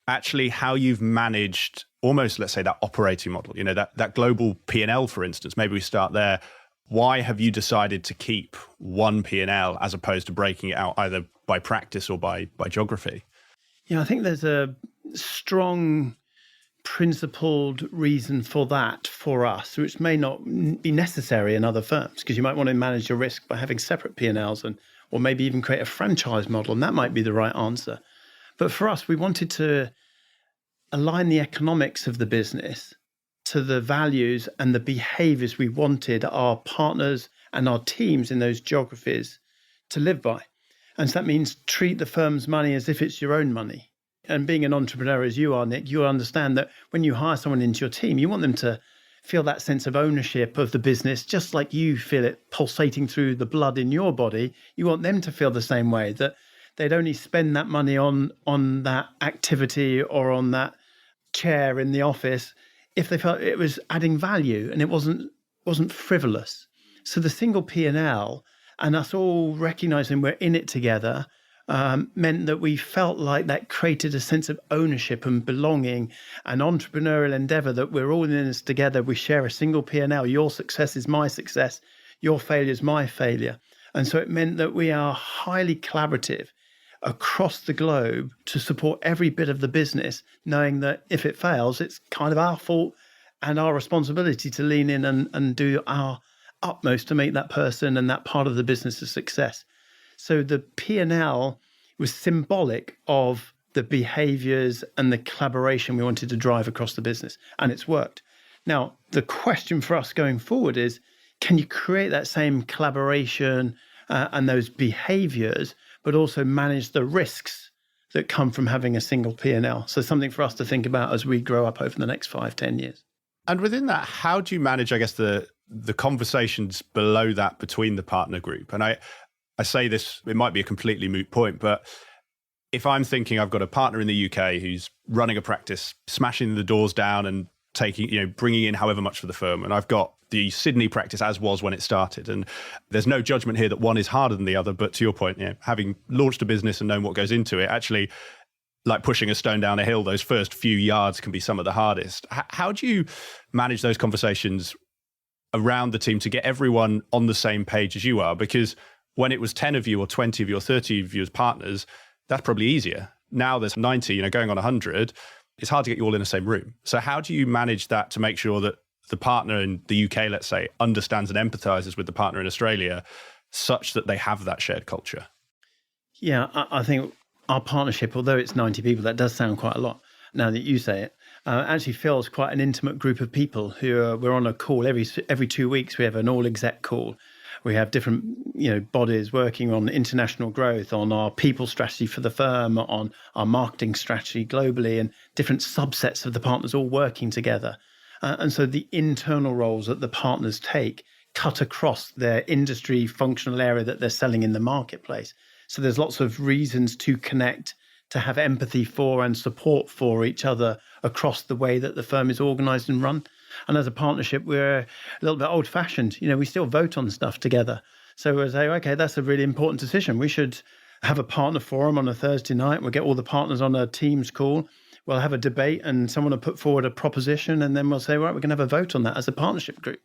Actually, how you've managed almost, let's say, that operating model, that global P&L, for instance, maybe we start there. Why have you decided to keep one P&L as opposed to breaking it out either by practice or by geography? Yeah, I think there's a strong principled reason for that for us, which may not be necessary in other firms, because you might want to manage your risk by having separate P&Ls or maybe even create a franchise model, and that might be the right answer. But for us, we wanted to align the economics of the business to the values and the behaviors we wanted our partners and our teams in those geographies to live by. And so that means treat the firm's money as if it's your own money. And being an entrepreneur as you are, Nick, you understand that when you hire someone into your team, you want them to feel that sense of ownership of the business, just like you feel it pulsating through the blood in your body. You want them to feel the same way, that they'd only spend that money on that activity or on that chair in the office if they felt it was adding value and it wasn't frivolous. So the single P&L and us all recognizing we're in it together meant that we felt like that created a sense of ownership and belonging, an entrepreneurial endeavor, that we're all in this together. We share a single P&L. Your success is my success. Your failure is my failure. And so it meant that we are highly collaborative across the globe to support every bit of the business, knowing that if it fails, it's kind of our fault and our responsibility to lean in and do our utmost to make that person and that part of the business a success. So the P&L was symbolic of the behaviors and the collaboration we wanted to drive across the business, and it's worked. Now, the question for us going forward is, can you create that same collaboration and those behaviors, but also manage the risks that come from having a single P&L? So something for us to think about as we grow up over the next 5-10 years. And within that, how do you manage, I guess, the conversations below that between the partner group? And I say this, it might be a completely moot point, but if I'm thinking I've got a partner in the UK who's running a practice, smashing the doors down and taking, bringing in however much for the firm, and I've got the Sydney practice as was when it started, and there's no judgment here that one is harder than the other, but to your point, having launched a business and known what goes into it, actually, like pushing a stone down a hill, those first few yards can be some of the hardest. How do you manage those conversations around the team to get everyone on the same page as you are? Because when it was 10 of you or 20 of you or 30 of you as partners, that's probably easier. Now there's 90, going on 100. It's hard to get you all in the same room. So how do you manage that to make sure that the partner in the UK, let's say, understands and empathizes with the partner in Australia such that they have that shared culture? Yeah, I think our partnership, although it's 90 people, that does sound quite a lot now that you say it, actually feels quite an intimate group of people who we're on a call every 2 weeks. We have an all-exec call. We have different, bodies working on international growth, on our people strategy for the firm, on our marketing strategy globally, and different subsets of the partners all working together. And so the internal roles that the partners take cut across their industry functional area that they're selling in the marketplace. So there's lots of reasons to connect, to have empathy for and support for each other across the way that the firm is organized and run. And as a partnership, we're a little bit old-fashioned. We still vote on stuff together. So we'll say, okay, that's a really important decision. We should have a partner forum on a Thursday night. We'll get all the partners on a Teams call. We'll have a debate and someone will put forward a proposition, and then we'll say, right, we're going to have a vote on that as a partnership group.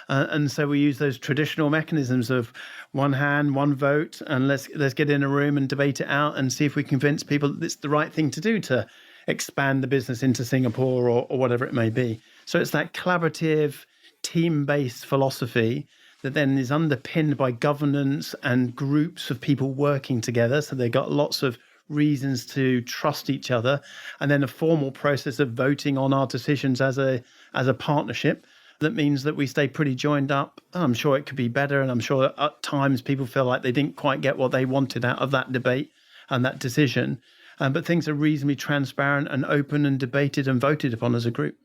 And so we use those traditional mechanisms of one hand, one vote, and let's get in a room and debate it out and see if we convince people that it's the right thing to do to expand the business into Singapore or whatever it may be. So it's that collaborative, team-based philosophy that then is underpinned by governance and groups of people working together. So they've got lots of reasons to trust each other, and then a formal process of voting on our decisions as a partnership. that means that we stay pretty joined up. I'm sure it could be better, and I'm sure that at times people feel like they didn't quite get what they wanted out of that debate and that decision. But things are reasonably transparent and open and debated and voted upon as a group.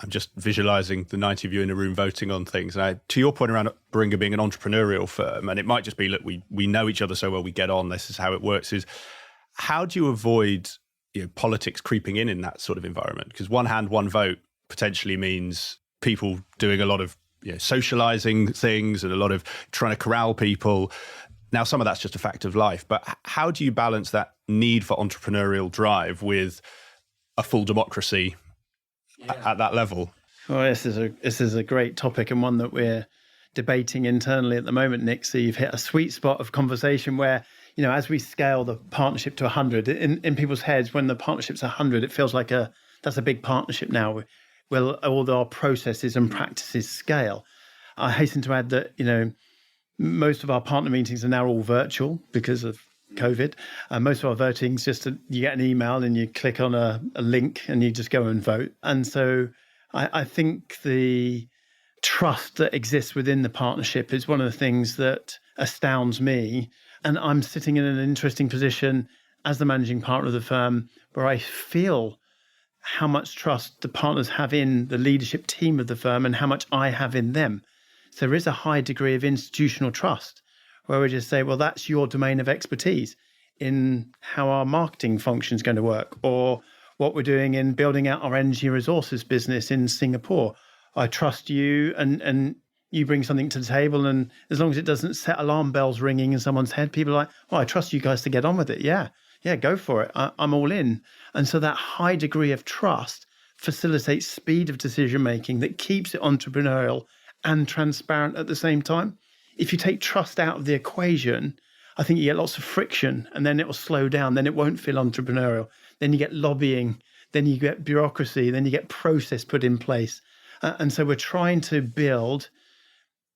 I'm just visualizing the 90 of you in a room voting on things. And to your point around Baringa being an entrepreneurial firm, and it might just be, look, we know each other so well, we get on, this is how it works, is how do you avoid politics creeping in that sort of environment? Because one hand, one vote potentially means people doing a lot of socializing things and a lot of trying to corral people. Now, some of that's just a fact of life, but how do you balance that need for entrepreneurial drive with a full democracy at that level? Well, this is a great topic, and one that we're debating internally at the moment, Nick. So you've hit a sweet spot of conversation where, as we scale the partnership to 100, in people's heads, when the partnership's 100, it feels like that's a big partnership now. Well, all our processes and practices scale. I hasten to add that, most of our partner meetings are now all virtual because of COVID. Most of our voting's just you get an email and you click on a link and you just go and vote. And so I think the trust that exists within the partnership is one of the things that astounds me. And I'm sitting in an interesting position as the managing partner of the firm where I feel how much trust the partners have in the leadership team of the firm and how much I have in them. So there is a high degree of institutional trust where we just say, well, that's your domain of expertise in how our marketing function is going to work, or what we're doing in building out our energy resources business in Singapore. I trust you and you bring something to the table, and as long as it doesn't set alarm bells ringing in someone's head, people are like, oh, I trust you guys to get on with it. Yeah, go for it. I'm all in. And so that high degree of trust facilitates speed of decision making that keeps it entrepreneurial and transparent at the same time. If you take trust out of the equation, I think you get lots of friction, and then it will slow down. Then it won't feel entrepreneurial. Then you get lobbying, then you get bureaucracy, then you get process put in place. And so we're trying to build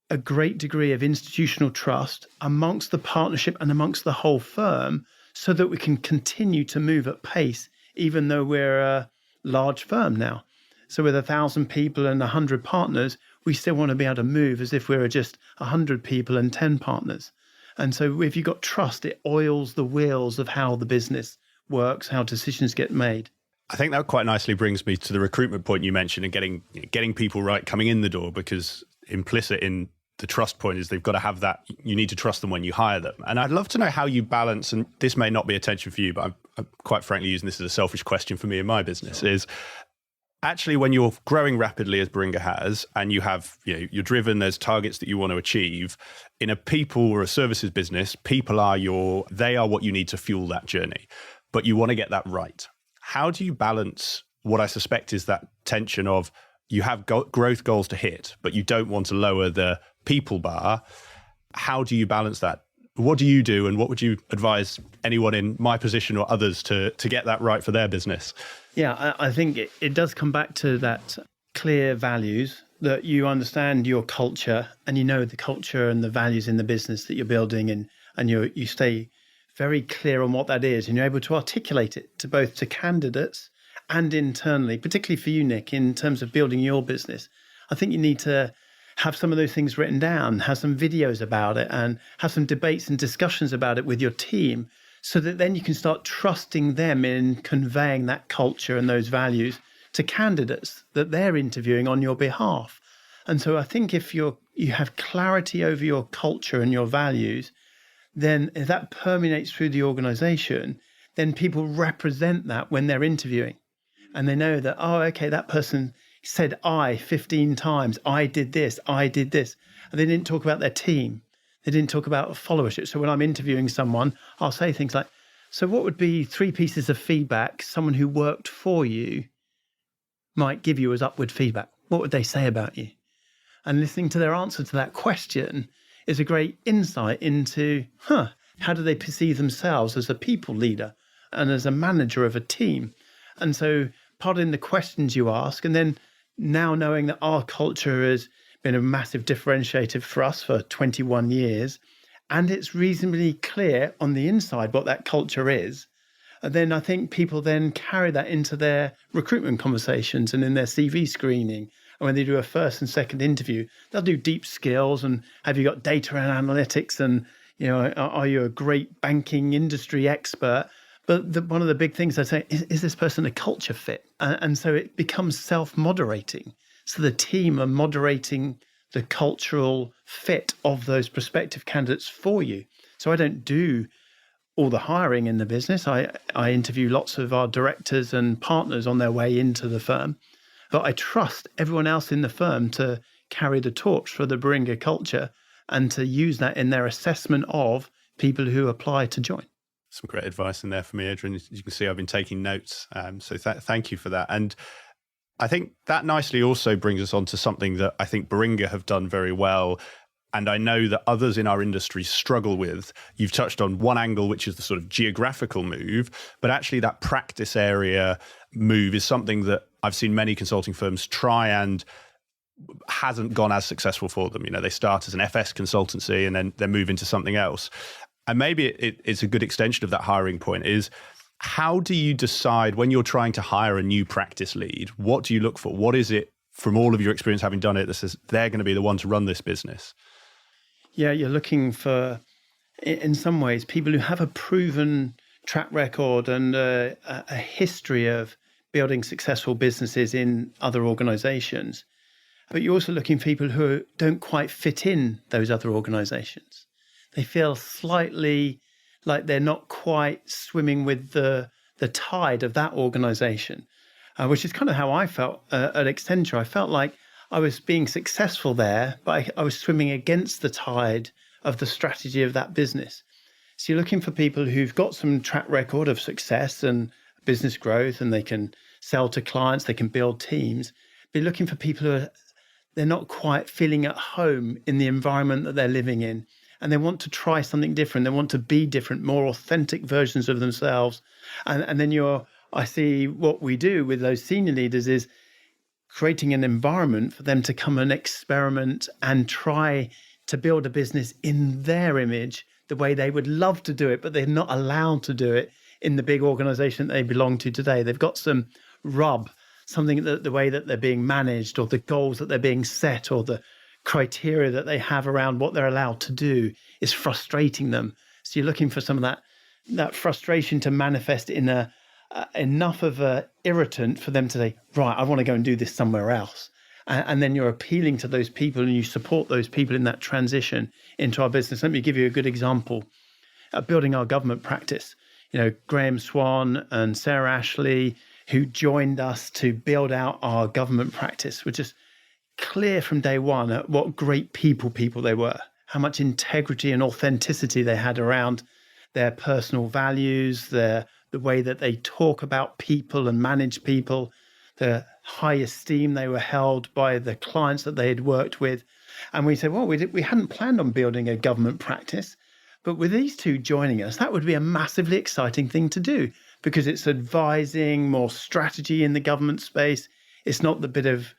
a great degree of institutional trust amongst the partnership and amongst the whole firm so that we can continue to move at pace, even though we're a large firm now. So with 1,000 people and 100 partners, we still want to be able to move as if we were just 100 people and 10 partners. And so if you've got trust, it oils the wheels of how the business works, how decisions get made. I think that quite nicely brings me to the recruitment point you mentioned and getting people right coming in the door, because implicit in the trust point is they've got to have that. You need to trust them when you hire them. And I'd love to know how you balance, and this may not be attention for you, but I'm quite frankly using this as a selfish question for me in my business, is actually when you're growing rapidly as Baringa has, and you have, you're driven, there's targets that you want to achieve. In a people or a services business, people are they are what you need to fuel that journey, but you want to get that right. How do you balance what I suspect is that tension of you have growth goals to hit, but you don't want to lower the people bar? How do you balance that? What do you do, and what would you advise anyone in my position or others to get that right for their business? Yeah, I think it does come back to that clear values, that you understand your culture and you know the culture and the values in the business that you're building, and you stay very clear on what that is, and you're able to articulate it to both to candidates and internally, particularly for you, Nick, in terms of building your business. I think you need to have some of those things written down, have some videos about it, and have some debates and discussions about it with your team, so that then you can start trusting them in conveying that culture and those values to candidates that they're interviewing on your behalf. And so I think if you have clarity over your culture and your values, then if that permeates through the organization, then people represent that when they're interviewing. And they know that, oh, okay, that person said I 15 times, I did this. And they didn't talk about their team. They didn't talk about followership. So when I'm interviewing someone, I'll say things like, so what would be 3 pieces of feedback someone who worked for you might give you as upward feedback? What would they say about you? And listening to their answer to that question is a great insight into, how do they perceive themselves as a people leader and as a manager of a team? And so part in the questions you ask, and then now knowing that our culture has been a massive differentiator for us for 21 years, and it's reasonably clear on the inside what that culture is, and then I think people then carry that into their recruitment conversations and in their CV screening And when they do a first and second interview, they'll do deep skills and have you got data and analytics and, are you a great banking industry expert? But one of the big things I say is this person a culture fit? And so it becomes self-moderating. So the team are moderating the cultural fit of those prospective candidates for you. So I don't do all the hiring in the business. I interview lots of our directors and partners on their way into the firm. But I trust everyone else in the firm to carry the torch for the Baringa culture and to use that in their assessment of people who apply to join. Some great advice in there for me, Adrian. As you can see, I've been taking notes. So thank you for that. And I think that nicely also brings us on to something that I think Baringa have done very well. And I know that others in our industry struggle with. You've touched on one angle, which is the sort of geographical move, but actually that practice area move is something that I've seen many consulting firms try and hasn't gone as successful for them. They start as an FS consultancy and then they move into something else. And maybe it's a good extension of that hiring point is, how do you decide when you're trying to hire a new practice lead? What do you look for? What is it from all of your experience having done it that says they're going to be the one to run this business? Yeah, you're looking for, in some ways, people who have a proven track record and a history of building successful businesses in other organizations. But you're also looking for people who don't quite fit in those other organizations. They feel slightly like they're not quite swimming with the tide of that organization, which is kind of how I felt at Accenture. I felt like I was being successful there, but I was swimming against the tide of the strategy of that business. So you're looking for people who've got some track record of success and business growth, and they can sell to clients, they can build teams. But you're looking for people who they're not quite feeling at home in the environment that they're living in. And they want to try something different. They want to be different, more authentic versions of themselves. And then I see what we do with those senior leaders is creating an environment for them to come and experiment and try to build a business in their image, the way they would love to do it, but they're not allowed to do it in the big organization that they belong to today. They've got some rub, something that the way that they're being managed or the goals that they're being set or the criteria that they have around what they're allowed to do is frustrating them. So you're looking for some of that frustration to manifest in enough of a irritant for them to say, right, I want to go and do this somewhere else. And then you're appealing to those people and you support those people in that transition into our business. Let me give you a good example. Building our government practice, Graham Swan and Sarah Ashley, who joined us to build out our government practice, were just clear from day one at what great people they were, how much integrity and authenticity they had around their personal values, the way that they talk about people and manage people, the high esteem they were held by the clients that they had worked with. And we said, well, we hadn't planned on building a government practice, but with these two joining us, that would be a massively exciting thing to do because it's advising more strategy in the government space. It's not the bit of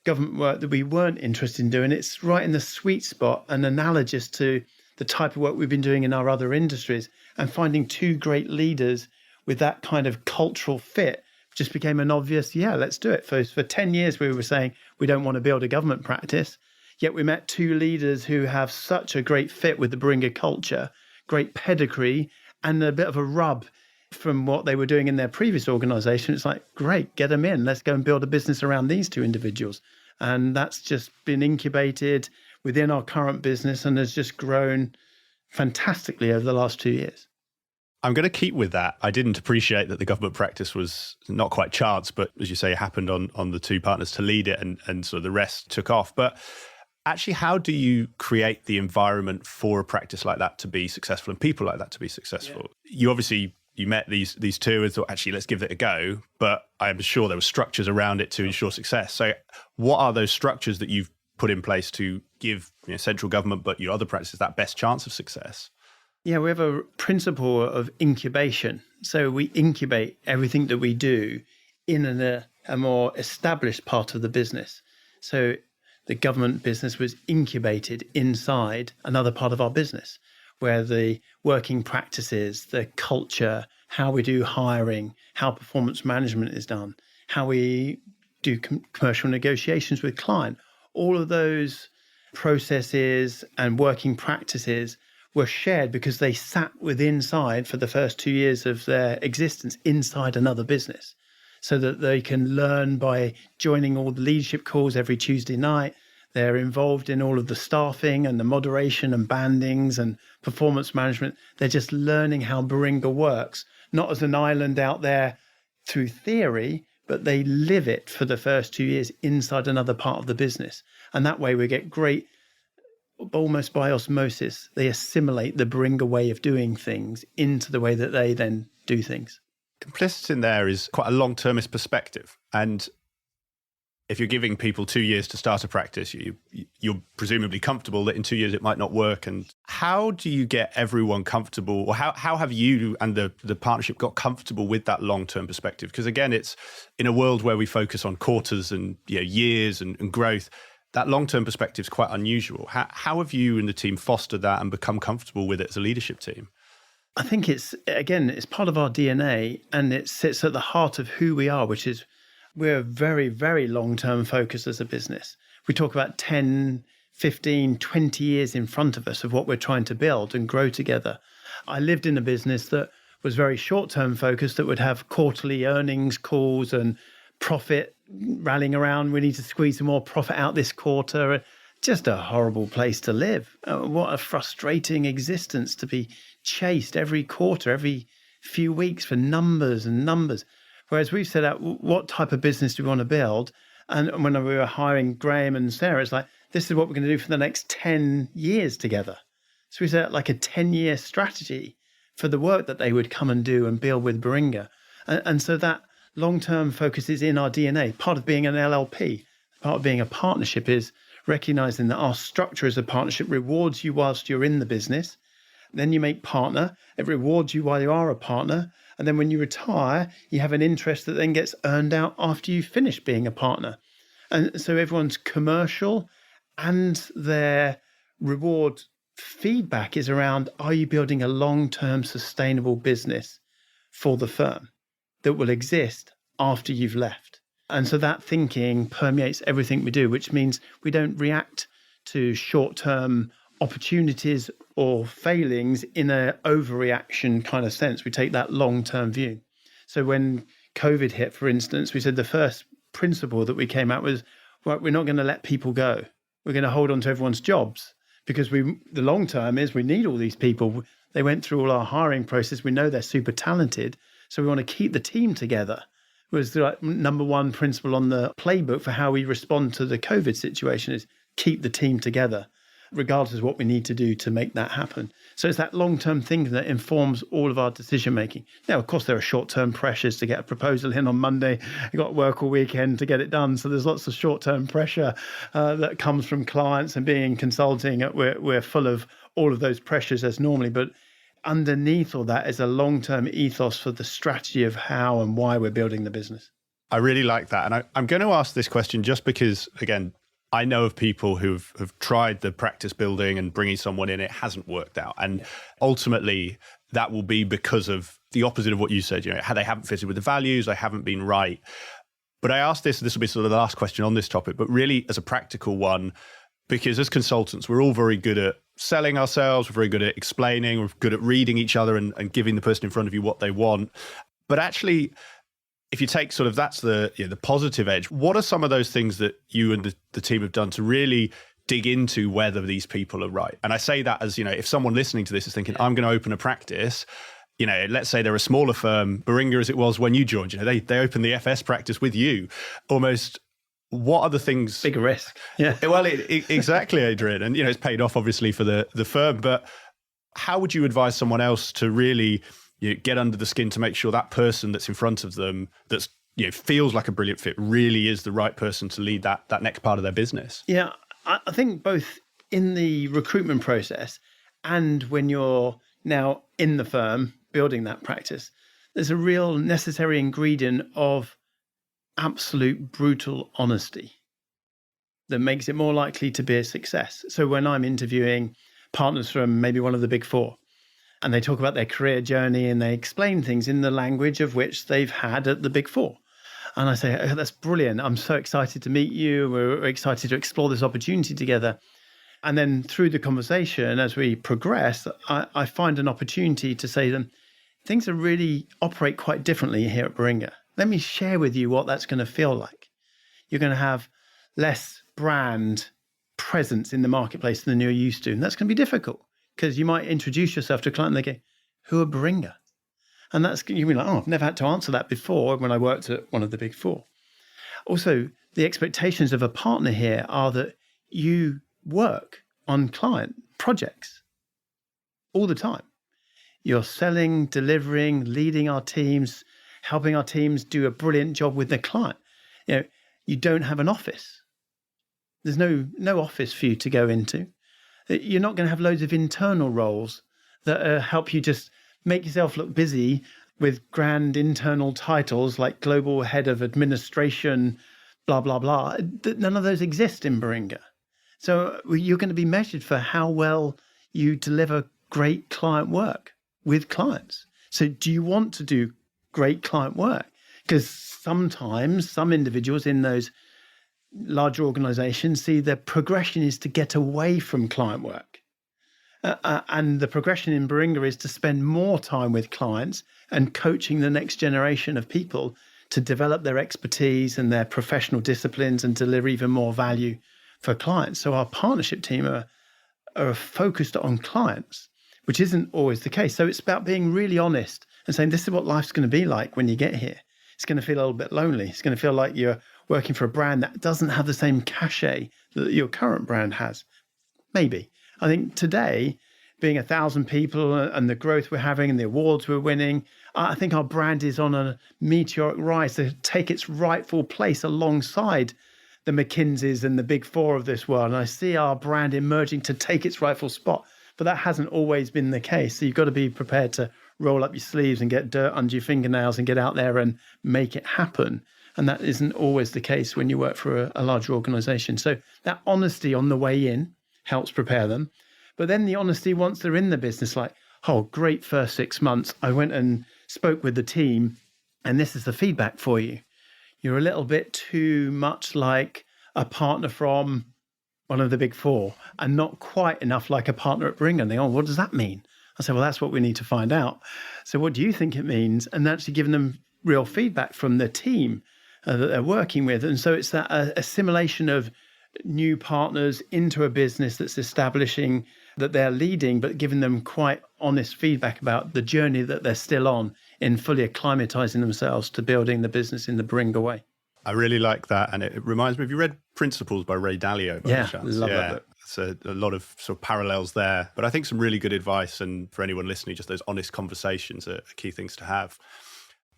government work that we weren't interested in doing. It's right in the sweet spot and analogous to the type of work we've been doing in our other industries, and finding two great leaders with that kind of cultural fit just became an obvious, let's do it. For 10 years, we were saying we don't want to build a government practice, yet we met two leaders who have such a great fit with the Baringa culture, great pedigree, and a bit of a rub from what they were doing in their previous organization. It's like, great, get them in. Let's go and build a business around these two individuals. And that's just been incubated within our current business and has just grown fantastically over the last 2 years. I'm going to keep with that. I didn't appreciate that the government practice was not quite chance, but as you say, it happened on the two partners to lead it and sort of the rest took off. But actually, how do you create the environment for a practice like that to be successful and people like that to be successful? Yeah. You met these two and thought, actually, let's give it a go. But I'm sure there were structures around it to ensure success. So what are those structures that you've put in place to give central government, but your other practices, that best chance of success? Yeah, we have a principle of incubation. So we incubate everything that we do in a more established part of the business. So the government business was incubated inside another part of our business, where the working practices, the culture, how we do hiring, how performance management is done, how we do commercial negotiations with client. All of those processes and working practices were shared because they sat inside for the first 2 years of their existence inside another business, so that they can learn by joining all the leadership calls every Tuesday night. They're involved in all of the staffing and the moderation and bandings and performance management. They're just learning how Baringa works, not as an island out there through theory, but they live it for the first 2 years inside another part of the business. And that way we get great, almost by osmosis, they assimilate the Baringa way of doing things into the way that they then do things. Complicit in there is quite a long-termist perspective. And if you're giving people 2 years to start a practice, you're presumably comfortable that in 2 years it might not work. And how do you get everyone comfortable, or how have you and the partnership got comfortable with that long-term perspective? Because again, it's in a world where we focus on quarters and years and growth, that long-term perspective is quite unusual. How have you and the team fostered that and become comfortable with it as a leadership team? I think it's part of our DNA, and it sits at the heart of who we are, which is we're very, very long-term focused as a business. We talk about 10, 15, 20 years in front of us of what we're trying to build and grow together. I lived in a business that was very short-term focused, that would have quarterly earnings calls and profit rallying around. We need to squeeze some more profit out this quarter. Just a horrible place to live. What a frustrating existence to be chased every quarter, every few weeks for numbers and numbers. Whereas we've set out what type of business do we want to build. And when we were hiring Graham and Sarah, it's like, this is what we're going to do for the next 10 years together. So we set out like a 10-year strategy for the work that they would come and do and build with Baringa. And so that long-term focus is in our DNA. Part of being an LLP, part of being a partnership is recognizing that our structure as a partnership rewards you whilst you're in the business. Then you make partner. It rewards you while you are a partner. And then when you retire, you have an interest that then gets earned out after you finish being a partner. And so everyone's commercial and their reward feedback is around, are you building a long-term sustainable business for the firm that will exist after you've left? And so that thinking permeates everything we do, which means we don't react to short-term opportunities or failings in an overreaction kind of sense. We take that long-term view. So when COVID hit, for instance, we said the first principle that we came out was, well, we're not going to let people go. We're going to hold on to everyone's jobs, because the long term is we need all these people. They went through all our hiring process. We know they're super talented. So we want to keep the team together. It was the number one principle on the playbook for how we respond to the COVID situation is keep the team together, regardless of what we need to do to make that happen. So it's that long-term thinking that informs all of our decision-making. Now, of course, there are short-term pressures to get a proposal in on Monday. You've got to work all weekend to get it done. So there's lots of short-term pressure that comes from clients, and being in consulting, we're full of all of those pressures as normally. But underneath all that is a long-term ethos for the strategy of how and why we're building the business. I really like that. And I'm going to ask this question just because, again, I know of people who've tried the practice building and bringing someone in, it hasn't worked out. And ultimately, that will be because of the opposite of what you said. They haven't fitted with the values, they haven't been right. But I asked this will be sort of the last question on this topic, but really as a practical one, because as consultants, we're all very good at selling ourselves, we're very good at explaining, we're good at reading each other and giving the person in front of you what they want. But actually, if you take sort of that's the positive edge, what are some of those things that you and the team have done to really dig into whether these people are right? And I say that as, if someone listening to this is thinking, I'm going to open a practice, let's say they're a smaller firm, Baringa as it was when you joined, they opened the FS practice with you almost. What are the things? Big risk. Yeah. Well, exactly, Adrian. And, it's paid off obviously for the firm, but how would you advise someone else to really get under the skin to make sure that person that's in front of them that's feels like a brilliant fit really is the right person to lead that next part of their business? Yeah, I think both in the recruitment process and when you're now in the firm building that practice, there's a real necessary ingredient of absolute brutal honesty that makes it more likely to be a success. So when I'm interviewing partners from maybe one of the big four, and they talk about their career journey and they explain things in the language of which they've had at the big four. And I say, oh, that's brilliant. I'm so excited to meet you. We're excited to explore this opportunity together. And then through the conversation, as we progress, I find an opportunity to say to them, things are really operate quite differently here at Baringa. Let me share with you what that's going to feel like. You're going to have less brand presence in the marketplace than you're used to. And that's going to be difficult because you might introduce yourself to a client and they go, who are Baringa? And you'll be like, oh, I've never had to answer that before when I worked at one of the big four. Also, the expectations of a partner here are that you work on client projects all the time. You're selling, delivering, leading our teams, helping our teams do a brilliant job with their client. You don't have an office. There's no office for you to go into. You're not going to have loads of internal roles that help you just make yourself look busy with grand internal titles like global head of administration, blah, blah, blah. None of those exist in Baringa. So you're going to be measured for how well you deliver great client work with clients. So do you want to do great client work? Because sometimes some individuals in those larger organizations see their progression is to get away from client work. And the progression in Baringa is to spend more time with clients and coaching the next generation of people to develop their expertise and their professional disciplines and deliver even more value for clients. So our partnership team are focused on clients, which isn't always the case. So it's about being really honest and saying, this is what life's going to be like when you get here. It's going to feel a little bit lonely. It's going to feel like you're working for a brand that doesn't have the same cachet that your current brand has. Maybe. I think today, being 1,000 people and the growth we're having and the awards we're winning, I think our brand is on a meteoric rise to take its rightful place alongside the McKinseys and the big four of this world. And I see our brand emerging to take its rightful spot. But that hasn't always been the case. So you've got to be prepared to roll up your sleeves and get dirt under your fingernails and get out there and make it happen. And that isn't always the case when you work for a larger organization. So that honesty on the way in helps prepare them. But then the honesty once they're in the business, like, oh, great first 6 months. I went and spoke with the team and this is the feedback for you. You're a little bit too much like a partner from one of the big four and not quite enough like a partner at Baringa. And they go, oh, what does that mean? I said, well, that's what we need to find out. So what do you think it means? And actually giving them real feedback from the team that they're working with. And so it's that assimilation of new partners into a business that's establishing that they're leading, but giving them quite honest feedback about the journey that they're still on in fully acclimatizing themselves to building the business in the Baringa way. I really like that. And it reminds me, have you read Principles by Ray Dalio? By any chance? Love that book. So a lot of sort of parallels there, but I think some really good advice. And for anyone listening, just those honest conversations are key things to have.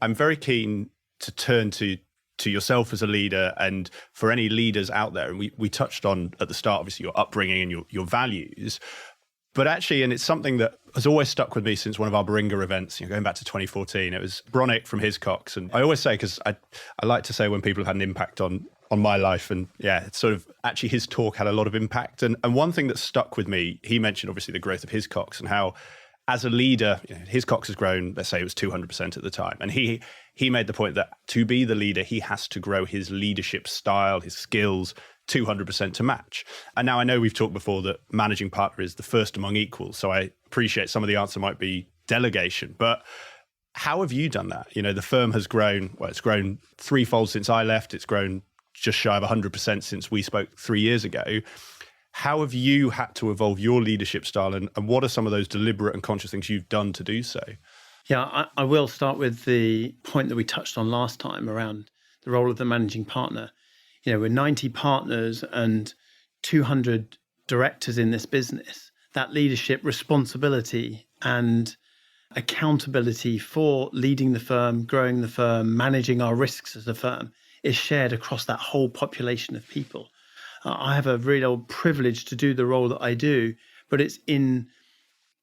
I'm very keen to turn to yourself as a leader and for any leaders out there. And we touched on at the start, obviously, your upbringing and your values. But actually, and it's something that has always stuck with me since one of our Baringa events, going back to 2014, it was Bronick from Hiscox. And I always say, because I like to say when people have had an impact on my life, and it's sort of actually his talk had a lot of impact. And one thing that stuck with me, he mentioned obviously the growth of Hiscox and how as a leader, Hiscox has grown, let's say it was 200% at the time. And he made the point that to be the leader, he has to grow his leadership style, his skills, 200% to match. And now I know we've talked before that managing partner is the first among equals. So I appreciate some of the answer might be delegation, but how have you done that? The firm has grown, it's grown threefold since I left. It's grown just shy of 100% since we spoke 3 years ago. How have you had to evolve your leadership style and what are some of those deliberate and conscious things you've done to do so? Yeah, I will start with the point that we touched on last time around the role of the managing partner. We're 90 partners and 200 directors in this business. That leadership responsibility and accountability for leading the firm, growing the firm, managing our risks as a firm is shared across that whole population of people. I have a real privilege to do the role that I do, but it's in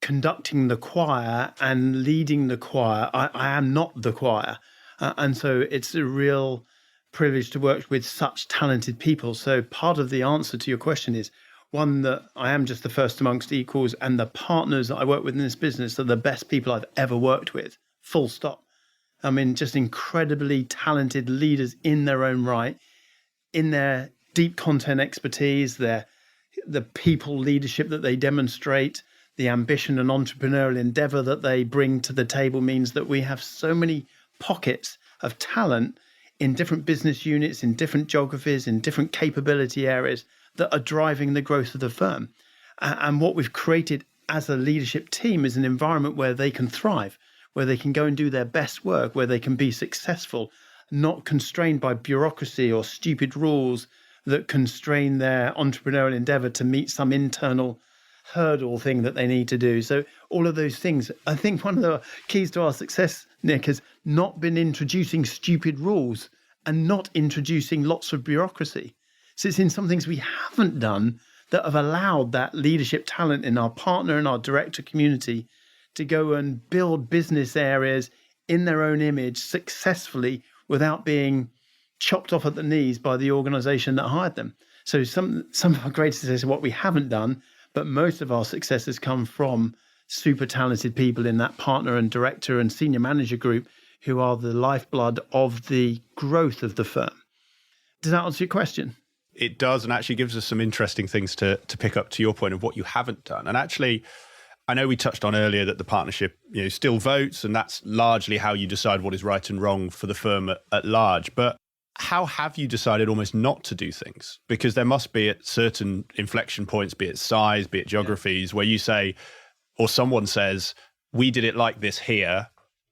conducting the choir and leading the choir. I am not the choir. And so it's a real privilege to work with such talented people. So part of the answer to your question is one, that I am just the first amongst equals, and the partners that I work with in this business are the best people I've ever worked with, full stop. I mean, just incredibly talented leaders in their own right, in their deep content expertise, the people leadership that they demonstrate, the ambition and entrepreneurial endeavor that they bring to the table means that we have so many pockets of talent in different business units, in different geographies, in different capability areas that are driving the growth of the firm. And what we've created as a leadership team is an environment where they can thrive, where they can go and do their best work, where they can be successful, not constrained by bureaucracy or stupid rules that constrain their entrepreneurial endeavor to meet some internal hurdle thing that they need to do. So all of those things, I think one of the keys to our success, Nick, has not been introducing stupid rules and not introducing lots of bureaucracy. So it's in some things we haven't done that have allowed that leadership talent in our partner and our director community to go and build business areas in their own image successfully without being chopped off at the knees by the organization that hired them. So some of our greatest success is what we haven't done, but most of our successes come from super talented people in that partner and director and senior manager group who are the lifeblood of the growth of the firm. Does that answer your question? It does, and actually gives us some interesting things to pick up to your point of what you haven't done. And actually, I know we touched on earlier that the partnership still votes, and that's largely how you decide what is right and wrong for the firm at large. But how have you decided almost not to do things? Because there must be at certain inflection points, be it size, be it geographies, where you say, or someone says, we did it like this here,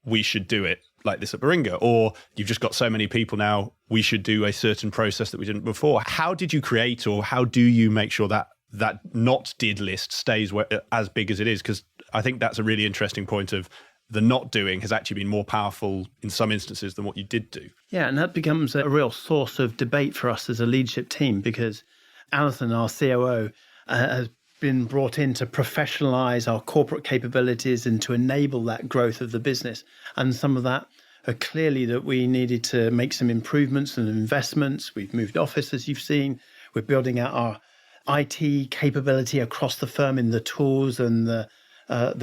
we should do it like this at Baringa. Or you've just got so many people now, we should do a certain process that we didn't before. How did you create, or how do you make sure that that not did list stays as big as it is? Because I think that's a really interesting point of the not doing has actually been more powerful in some instances than what you did do. Yeah, and that becomes a real source of debate for us as a leadership team, because Alison, our COO, has been brought in to professionalize our corporate capabilities and to enable that growth of the business. And some of that are clearly that we needed to make some improvements and investments. We've moved office, as you've seen. We're building out our IT capability across the firm in the tools and the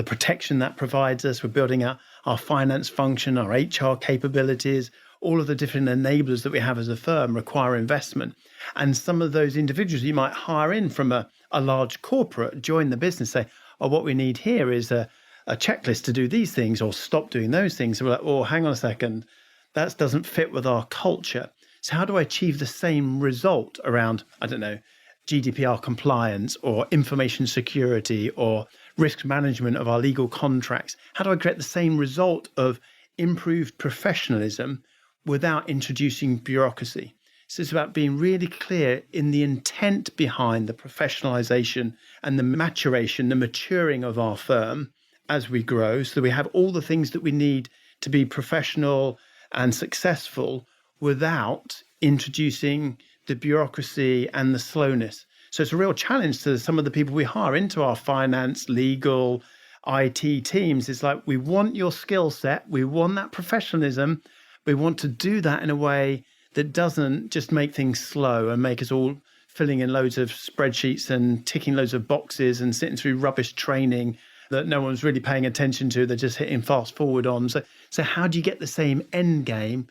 protection that provides us. We're building out our finance function, our HR capabilities. All of the different enablers that we have as a firm require investment. And some of those individuals you might hire in from a large corporate join the business, say, oh, what we need here is a checklist to do these things or stop doing those things. So we're like, oh, hang on a second, that doesn't fit with our culture. So how do I achieve the same result around, I don't know, GDPR compliance or information security or risk management of our legal contracts? How do I create the same result of improved professionalism without introducing bureaucracy? So it's about being really clear in the intent behind the professionalization and the maturation, the maturing of our firm as we grow, so we have all the things that we need to be professional and successful without introducing the bureaucracy and the slowness. So it's a real challenge to some of the people we hire into our finance, legal, IT teams. It's like, we want your skill set, we want that professionalism, we want to do that in a way that doesn't just make things slow and make us all filling in loads of spreadsheets and ticking loads of boxes and sitting through rubbish training that no one's really paying attention to. They're just hitting fast forward on. So how do you get the same end game,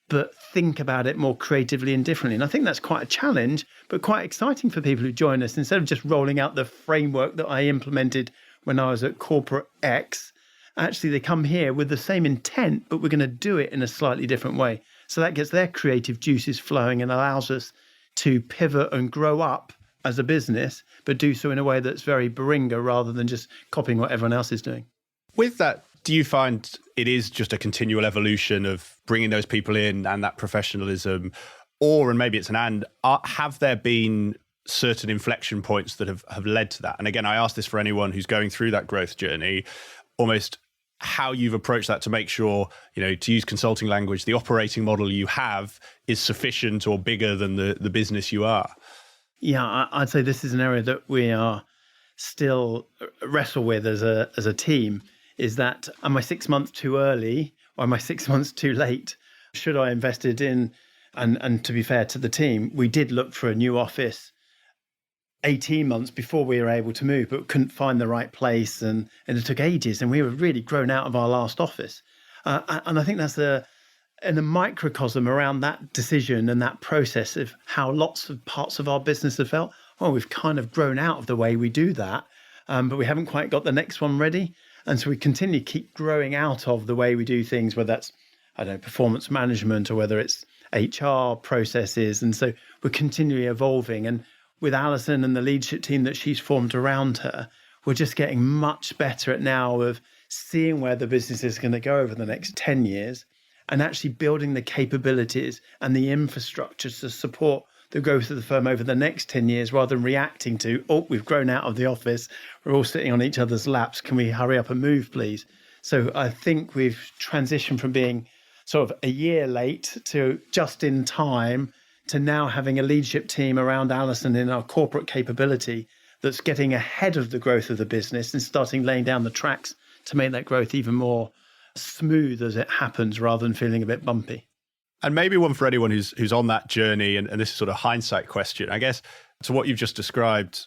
but think about it more creatively and differently? And I think that's quite a challenge, but quite exciting for people who join us. Instead of just rolling out the framework that I implemented when I was at Corporate X, actually they come here with the same intent, but we're going to do it in a slightly different way. So that gets their creative juices flowing and allows us to pivot and grow up as a business, but do so in a way that's very Baringa rather than just copying what everyone else is doing. With that, do you find it is just a continual evolution of bringing those people in and that professionalism, or, and maybe it's an and, have there been certain inflection points that have led to that? And again, I ask this for anyone who's going through that growth journey, almost how you've approached that to make sure, to use consulting language, the operating model you have is sufficient or bigger than the business you are. Yeah, I'd say this is an area that we are still wrestle with as a team, is that, am I 6 months too early or am I 6 months too late? Should I invested in, and to be fair to the team, we did look for a new office 18 months before we were able to move, but couldn't find the right place, and it took ages, and we were really grown out of our last office. And I think that's in a microcosm around that decision and that process of how lots of parts of our business have felt. Oh, we've kind of grown out of the way we do that, but we haven't quite got the next one ready. And so we continue to keep growing out of the way we do things, whether that's, I don't know, performance management or whether it's HR processes. And so we're continually evolving. And with Alison and the leadership team that she's formed around her, we're just getting much better at now of seeing where the business is going to go over the next 10 years and actually building the capabilities and the infrastructure to support the growth of the firm over the next 10 years rather than reacting to, oh, we've grown out of the office, we're all sitting on each other's laps, can we hurry up and move, please? So I think we've transitioned from being sort of a year late to just in time to now having a leadership team around Alison in our corporate capability that's getting ahead of the growth of the business and starting laying down the tracks to make that growth even more smooth as it happens rather than feeling a bit bumpy. And maybe one for anyone who's on that journey, and this is sort of hindsight question, I guess, to what you've just described,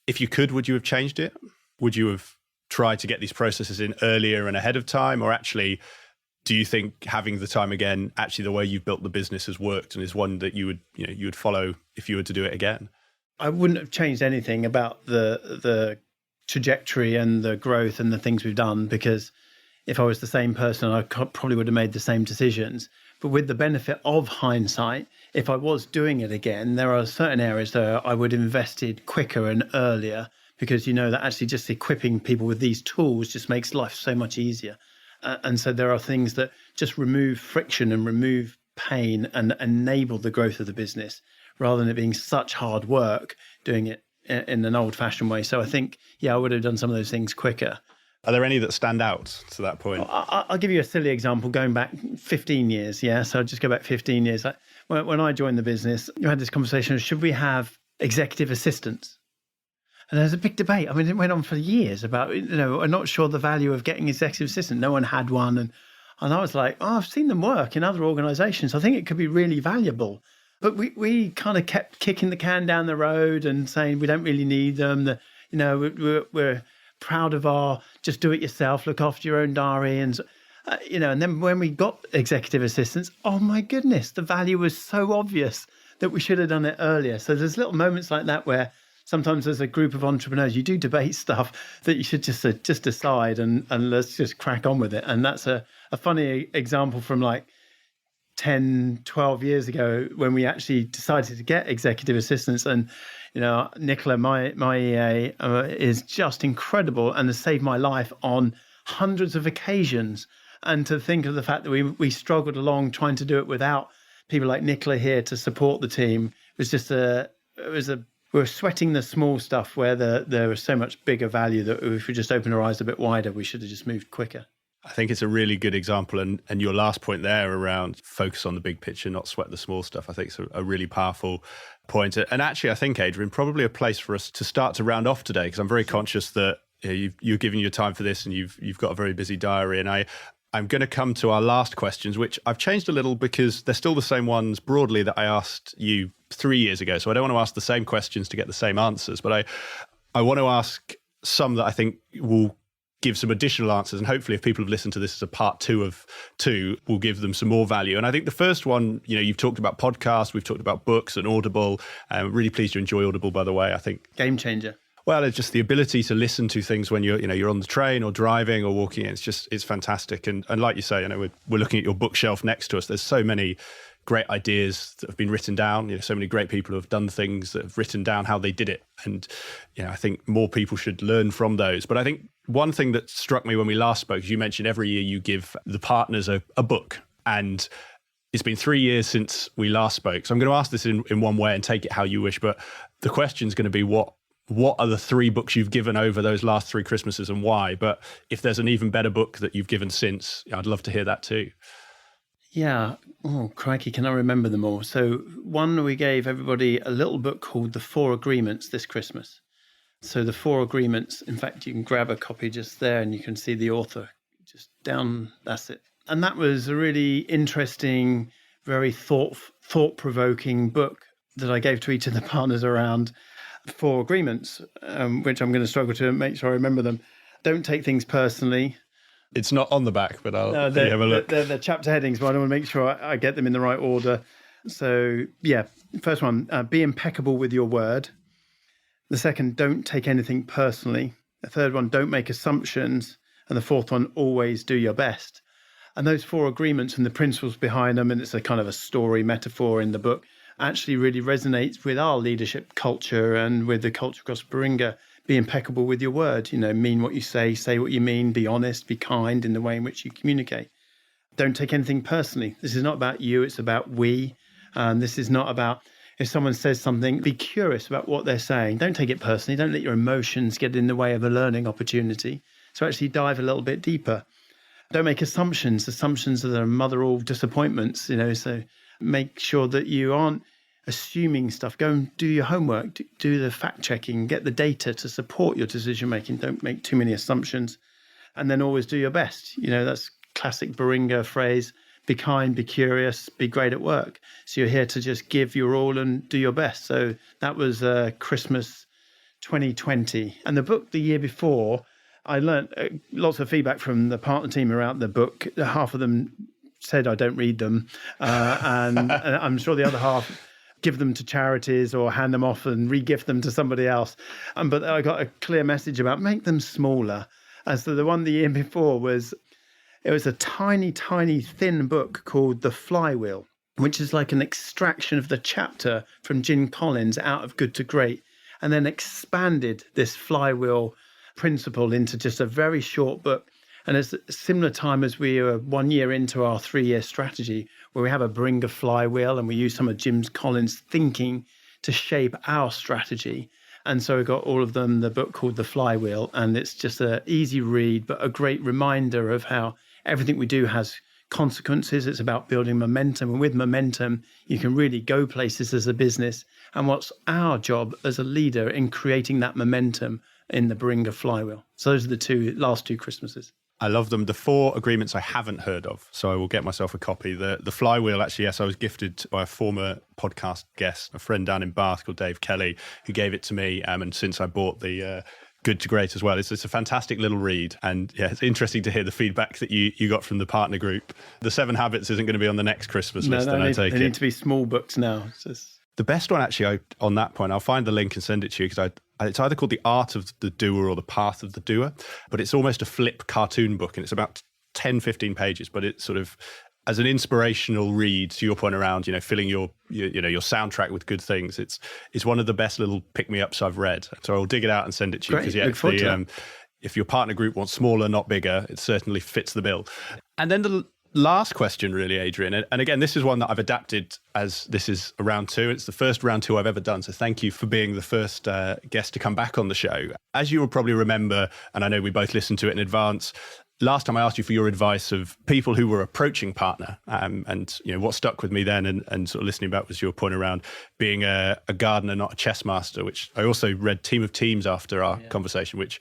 if you could, would you have changed it? Would you have tried to get these processes in earlier and ahead of time? Or actually, do you think having the time again, actually the way you've built the business has worked and is one that you would follow if you were to do it again? I wouldn't have changed anything about the trajectory and the growth and the things we've done, because if I was the same person, I probably would have made the same decisions. But with the benefit of hindsight, if I was doing it again, there are certain areas that I would have invested quicker and earlier, because you know that actually just equipping people with these tools just makes life so much easier. And so there are things that just remove friction and remove pain and enable the growth of the business rather than it being such hard work doing it in an old-fashioned way. So I think, I would have done some of those things quicker. Are there any that stand out to that point? I'll give you a silly example going back 15 years. Yeah. So I'll just go back 15 years. When I joined the business, you had this conversation, should we have executive assistants? And there's a big debate. I mean, it went on for years about, I'm not sure the value of getting executive assistant. No one had one. And I was like, I've seen them work in other organizations. I think it could be really valuable. But we kind of kept kicking the can down the road and saying we don't really need them. We're proud of our just do it yourself, look after your own diary. And, and then when we got executive assistants, oh my goodness, the value was so obvious that we should have done it earlier. So there's little moments like that where sometimes as a group of entrepreneurs, you do debate stuff that you should just decide and let's just crack on with it. And that's a funny example from like 10, 12 years ago when we actually decided to get executive assistants. And, Nicola, my EA, is just incredible and has saved my life on hundreds of occasions. And to think of the fact that we struggled along trying to do it without people like Nicola here to support the team was just we were sweating the small stuff where there was so much bigger value that if we just opened our eyes a bit wider, we should have just moved quicker. I think it's a really good example. And your last point there around focus on the big picture, not sweat the small stuff, I think it's a really powerful point. And actually, I think, Adrian, probably a place for us to start to round off today, because I'm very conscious that you're giving your time for this and you've got a very busy diary. And I'm going to come to our last questions, which I've changed a little because they're still the same ones broadly that I asked you 3 years ago. So I don't want to ask the same questions to get the same answers, but I want to ask some that I think will give some additional answers. And hopefully if people have listened to this as a part 2 of 2, we'll give them some more value. And I think the first one, you've talked about podcasts, we've talked about books and Audible. I'm really pleased you enjoy Audible, by the way. I think game changer. Well, it's just the ability to listen to things when you're on the train or driving or walking. It's fantastic. And like you say, we're looking at your bookshelf next to us. There's so many great ideas that have been written down. So many great people who have done things that have written down how they did it. And I think more people should learn from those. But I think one thing that struck me when we last spoke is you mentioned every year you give the partners a book. And it's been 3 years since we last spoke. So I'm going to ask this in one way and take it how you wish. But the question is going to be what are the 3 books you've given over those last 3 Christmases and why? But if there's an even better book that you've given since, I'd love to hear that too. Yeah. Oh, crikey, can I remember them all? So one, we gave everybody a little book called The 4 Agreements this Christmas. So The 4 Agreements, in fact, you can grab a copy just there and you can see the author just down, that's it. And that was a really interesting, very thought-provoking book that I gave to each of the partners around 4 agreements, which I'm going to struggle to make sure I remember them. Don't take things personally. It's not on the back, but I'll have a look. They're chapter headings, but I want to make sure I get them in the right order. So, yeah, first one, be impeccable with your word. The second, don't take anything personally. The third one, don't make assumptions. And the fourth one, always do your best. And those 4 agreements and the principles behind them, and it's a kind of a story metaphor in the book, actually really resonates with our leadership culture and with the culture across Baringa. Be impeccable with your word, mean what you say what you mean, be honest, be kind in the way in which you communicate. Don't take anything personally. This is not about you, it's about we. This is not about if someone says something, be curious about what they're saying. Don't take it personally. Don't let your emotions get in the way of a learning opportunity. So actually dive a little bit deeper. Don't make assumptions. Assumptions are the mother of all disappointments, so make sure that you aren't assuming stuff. Go and do your homework, do the fact checking, get the data to support your decision making. Don't make too many assumptions, and then always do your best. That's classic Baringa phrase: be kind, be curious, be great at work. So you're here to just give your all and do your best. So that was Christmas 2020. And the book the year before, I learned lots of feedback from the partner team around the book. Half of them said I don't read them, and I'm sure the other half give them to charities or hand them off and re-gift them to somebody else. But I got a clear message about make them smaller. As so the one the year before was a tiny, tiny, thin book called The Flywheel, which is like an extraction of the chapter from Jim Collins, Out of Good to Great, and then expanded this flywheel principle into just a very short book. And it's a similar time as we are 1 year into our 3-year strategy, where we have a Baringa flywheel and we use some of Jim Collins' thinking to shape our strategy. And so we got all of them, the book called The Flywheel, and it's just an easy read, but a great reminder of how everything we do has consequences. It's about building momentum. And with momentum, you can really go places as a business. And what's our job as a leader in creating that momentum in the Baringa flywheel? So those are the last two Christmases. I love them. The 4 agreements I haven't heard of, so I will get myself a copy. The flywheel, actually, yes, I was gifted by a former podcast guest, a friend down in Bath called Dave Kelly, who gave it to me. And since I bought the Good to Great as well, it's a fantastic little read. And yeah, it's interesting to hear the feedback that you got from the partner group. The 7 Habits isn't going to be on the next Christmas list, I take it. They need to be small books now. The best one, actually, on that point, I'll find the link and send it to you, because it's either called The Art of the Doer or The Path of the Doer, but it's almost a flip cartoon book, and it's about 10, 15 pages, but it's sort of as an inspirational read, to your point around, filling your soundtrack with good things. It's one of the best little pick-me-ups I've read. So I'll dig it out and send it to you, because if your partner group wants smaller, not bigger, it certainly fits the bill. And then the last question, really, Adrian, and again, this is one that I've adapted as this is a round 2. It's the first round 2 I've ever done, so thank you for being the first guest to come back on the show. As you will probably remember, and I know we both listened to it in advance, last time I asked you for your advice of people who were approaching partner, and what stuck with me then and sort of listening back was your point around being a gardener, not a chess master, which I also read Team of Teams after our conversation, which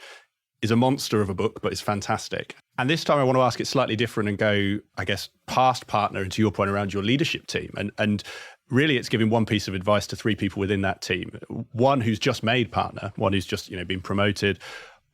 is a monster of a book, but it's fantastic. And this time I want to ask it slightly different and go, I guess, past partner, and to your point around your leadership team. And really it's giving one piece of advice to 3 people within that team. One who's just made partner, one who's just, been promoted,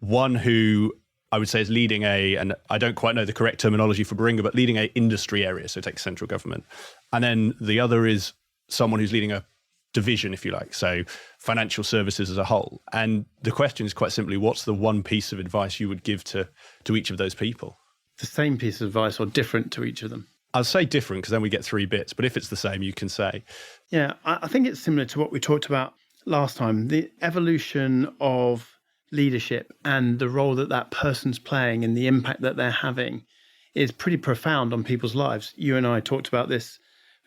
one who I would say is leading and I don't quite know the correct terminology for Baringa, but leading a industry area, so take central government. And then the other is someone who's leading a division, if you like, so financial services as a whole. And the question is quite simply, what's the one piece of advice you would give to each of those people? The same piece of advice or different to each of them? I'll say different, because then we get 3 bits, but if it's the same, you can say. Yeah, I think it's similar to what we talked about last time, the evolution of leadership and the role that person's playing and the impact that they're having is pretty profound on people's lives. You and I talked about this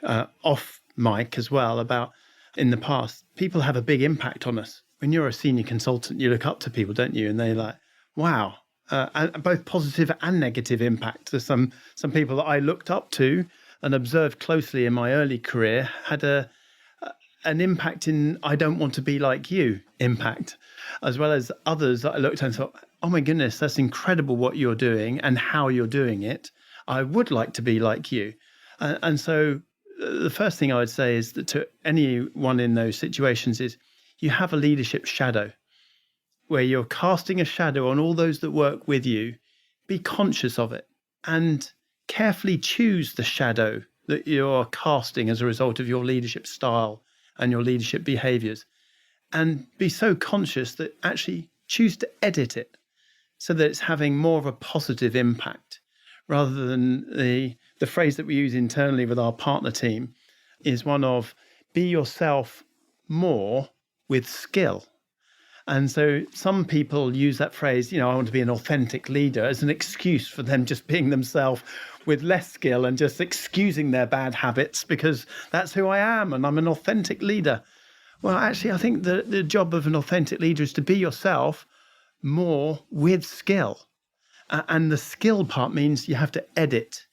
off mic as well, about in the past, people have a big impact on us. When you're a senior consultant, you look up to people, don't you? And they're like, wow, and both positive and negative impact. There's some people that I looked up to and observed closely in my early career had an impact in I don't want to be like you impact, as well as others that I looked at and thought, oh my goodness, that's incredible what you're doing and how you're doing it. I would like to be like you. And so the first thing I would say is that to anyone in those situations is you have a leadership shadow where you're casting a shadow on all those that work with you be conscious of it and carefully choose the shadow that you're casting as a result of your leadership style and your leadership behaviors, and be so conscious that actually choose to edit it so that it's having more of a positive impact, rather than the phrase that we use internally with our partner team is one of be yourself more with skill. And so some people use that phrase, I want to be an authentic leader, as an excuse for them just being themselves with less skill and just excusing their bad habits because that's who I am and I'm an authentic leader. Well, actually, I think the job of an authentic leader is to be yourself more with skill. And the skill part means you have to edit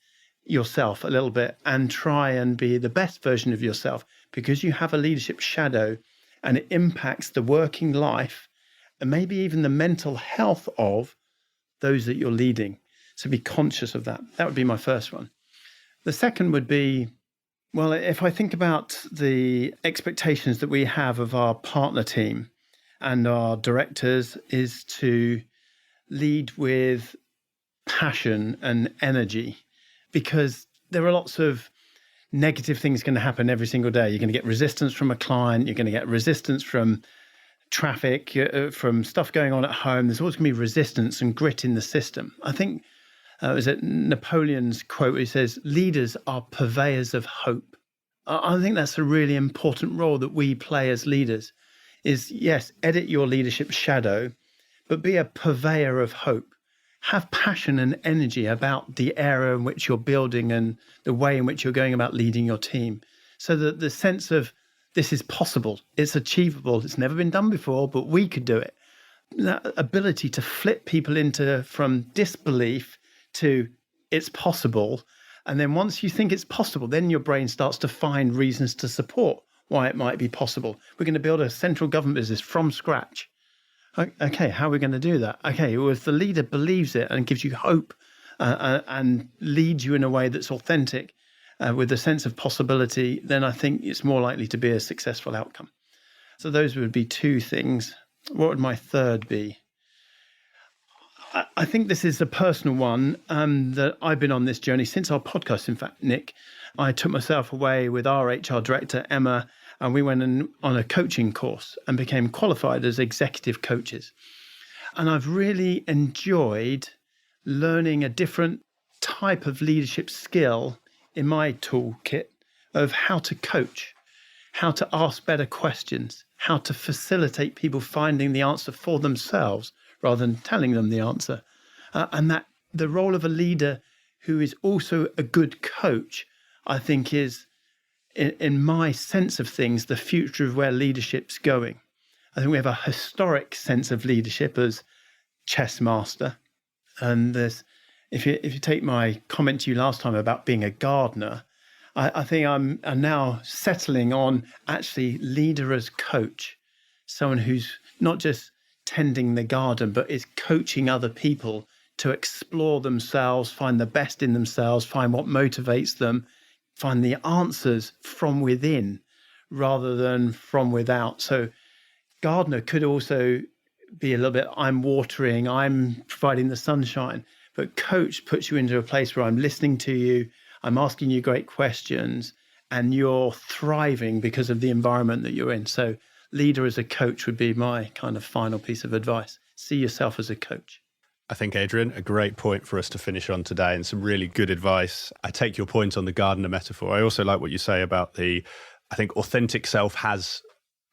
yourself a little bit and try and be the best version of yourself, because you have a leadership shadow and it impacts the working life and maybe even the mental health of those that you're leading. So be conscious of that. That would be my first one. The second would be, well, if I think about the expectations that we have of our partner team and our directors, is to lead with passion and energy, because there are lots of negative things going to happen every single day. You're going to get resistance from a client. You're going to get resistance from traffic, from stuff going on at home. There's always going to be resistance and grit in the system. I think, is it Napoleon's quote where he says, leaders are purveyors of hope. I think that's a really important role that we play as leaders is, yes, edit your leadership shadow, but be a purveyor of hope. Have passion and energy about the area in which you're building and the way in which you're going about leading your team, so that the sense of this is possible, it's achievable, it's never been done before, but we could do it. That ability to flip people from disbelief to it's possible. And then once you think it's possible, then your brain starts to find reasons to support why it might be possible. We're going to build a central government business from scratch. Okay, how are we going to do that? Okay, well, if the leader believes it and gives you hope and leads you in a way that's authentic with a sense of possibility, then I think it's more likely to be a successful outcome. So those would be two things. What would my third be? I think this is a personal one that I've been on this journey since our podcast. In fact, Nick, I took myself away with our HR director, Emma, and we went on a coaching course and became qualified as executive coaches. And I've really enjoyed learning a different type of leadership skill in my toolkit of how to coach, how to ask better questions, how to facilitate people finding the answer for themselves rather than telling them the answer. And that the role of a leader who is also a good coach, I think is, in my sense of things, the future of where leadership's going. I think we have a historic sense of leadership as chess master. And if you take my comment to you last time about being a gardener, I think I'm now settling on actually leader as coach, someone who's not just tending the garden, but is coaching other people to explore themselves, find the best in themselves, find what motivates them, find the answers from within rather than from without. So gardener could also be a little bit, I'm watering, I'm providing the sunshine, but coach puts you into a place where I'm listening to you, I'm asking you great questions, and you're thriving because of the environment that you're in. So leader as a coach would be my kind of final piece of advice. See yourself as a coach. I think, Adrian, a great point for us to finish on today and some really good advice. I take your point on the gardener metaphor. I also like what you say about I think authentic self has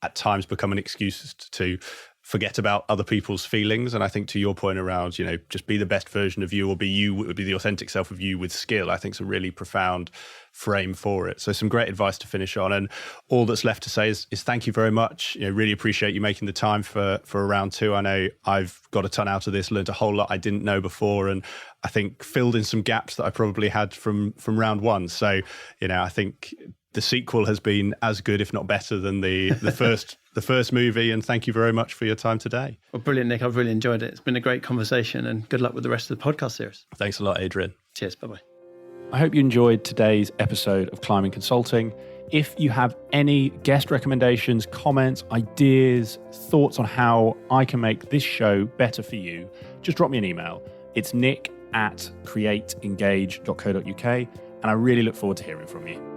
at times become an excuse to forget about other people's feelings. And I think to your point around, just be the best version of you, or be the authentic self of you with skill, I think is a really profound frame for it. So some great advice to finish on. And all that's left to say is thank you very much. Really appreciate you making the time for round two. I know I've got a ton out of this, learned a whole lot I didn't know before, and I think filled in some gaps that I probably had from round one. So, I think the sequel has been as good, if not better, than the first movie. And thank you very much for your time today. Well, brilliant, Nick. I've really enjoyed it. It's been a great conversation, and good luck with the rest of the podcast series. Thanks a lot, Adrian. Cheers. Bye-bye. I hope you enjoyed today's episode of Climbing Consulting. If you have any guest recommendations, comments, ideas, thoughts on how I can make this show better for you, just drop me an email. It's nick at createengage.co.uk, and I really look forward to hearing from you.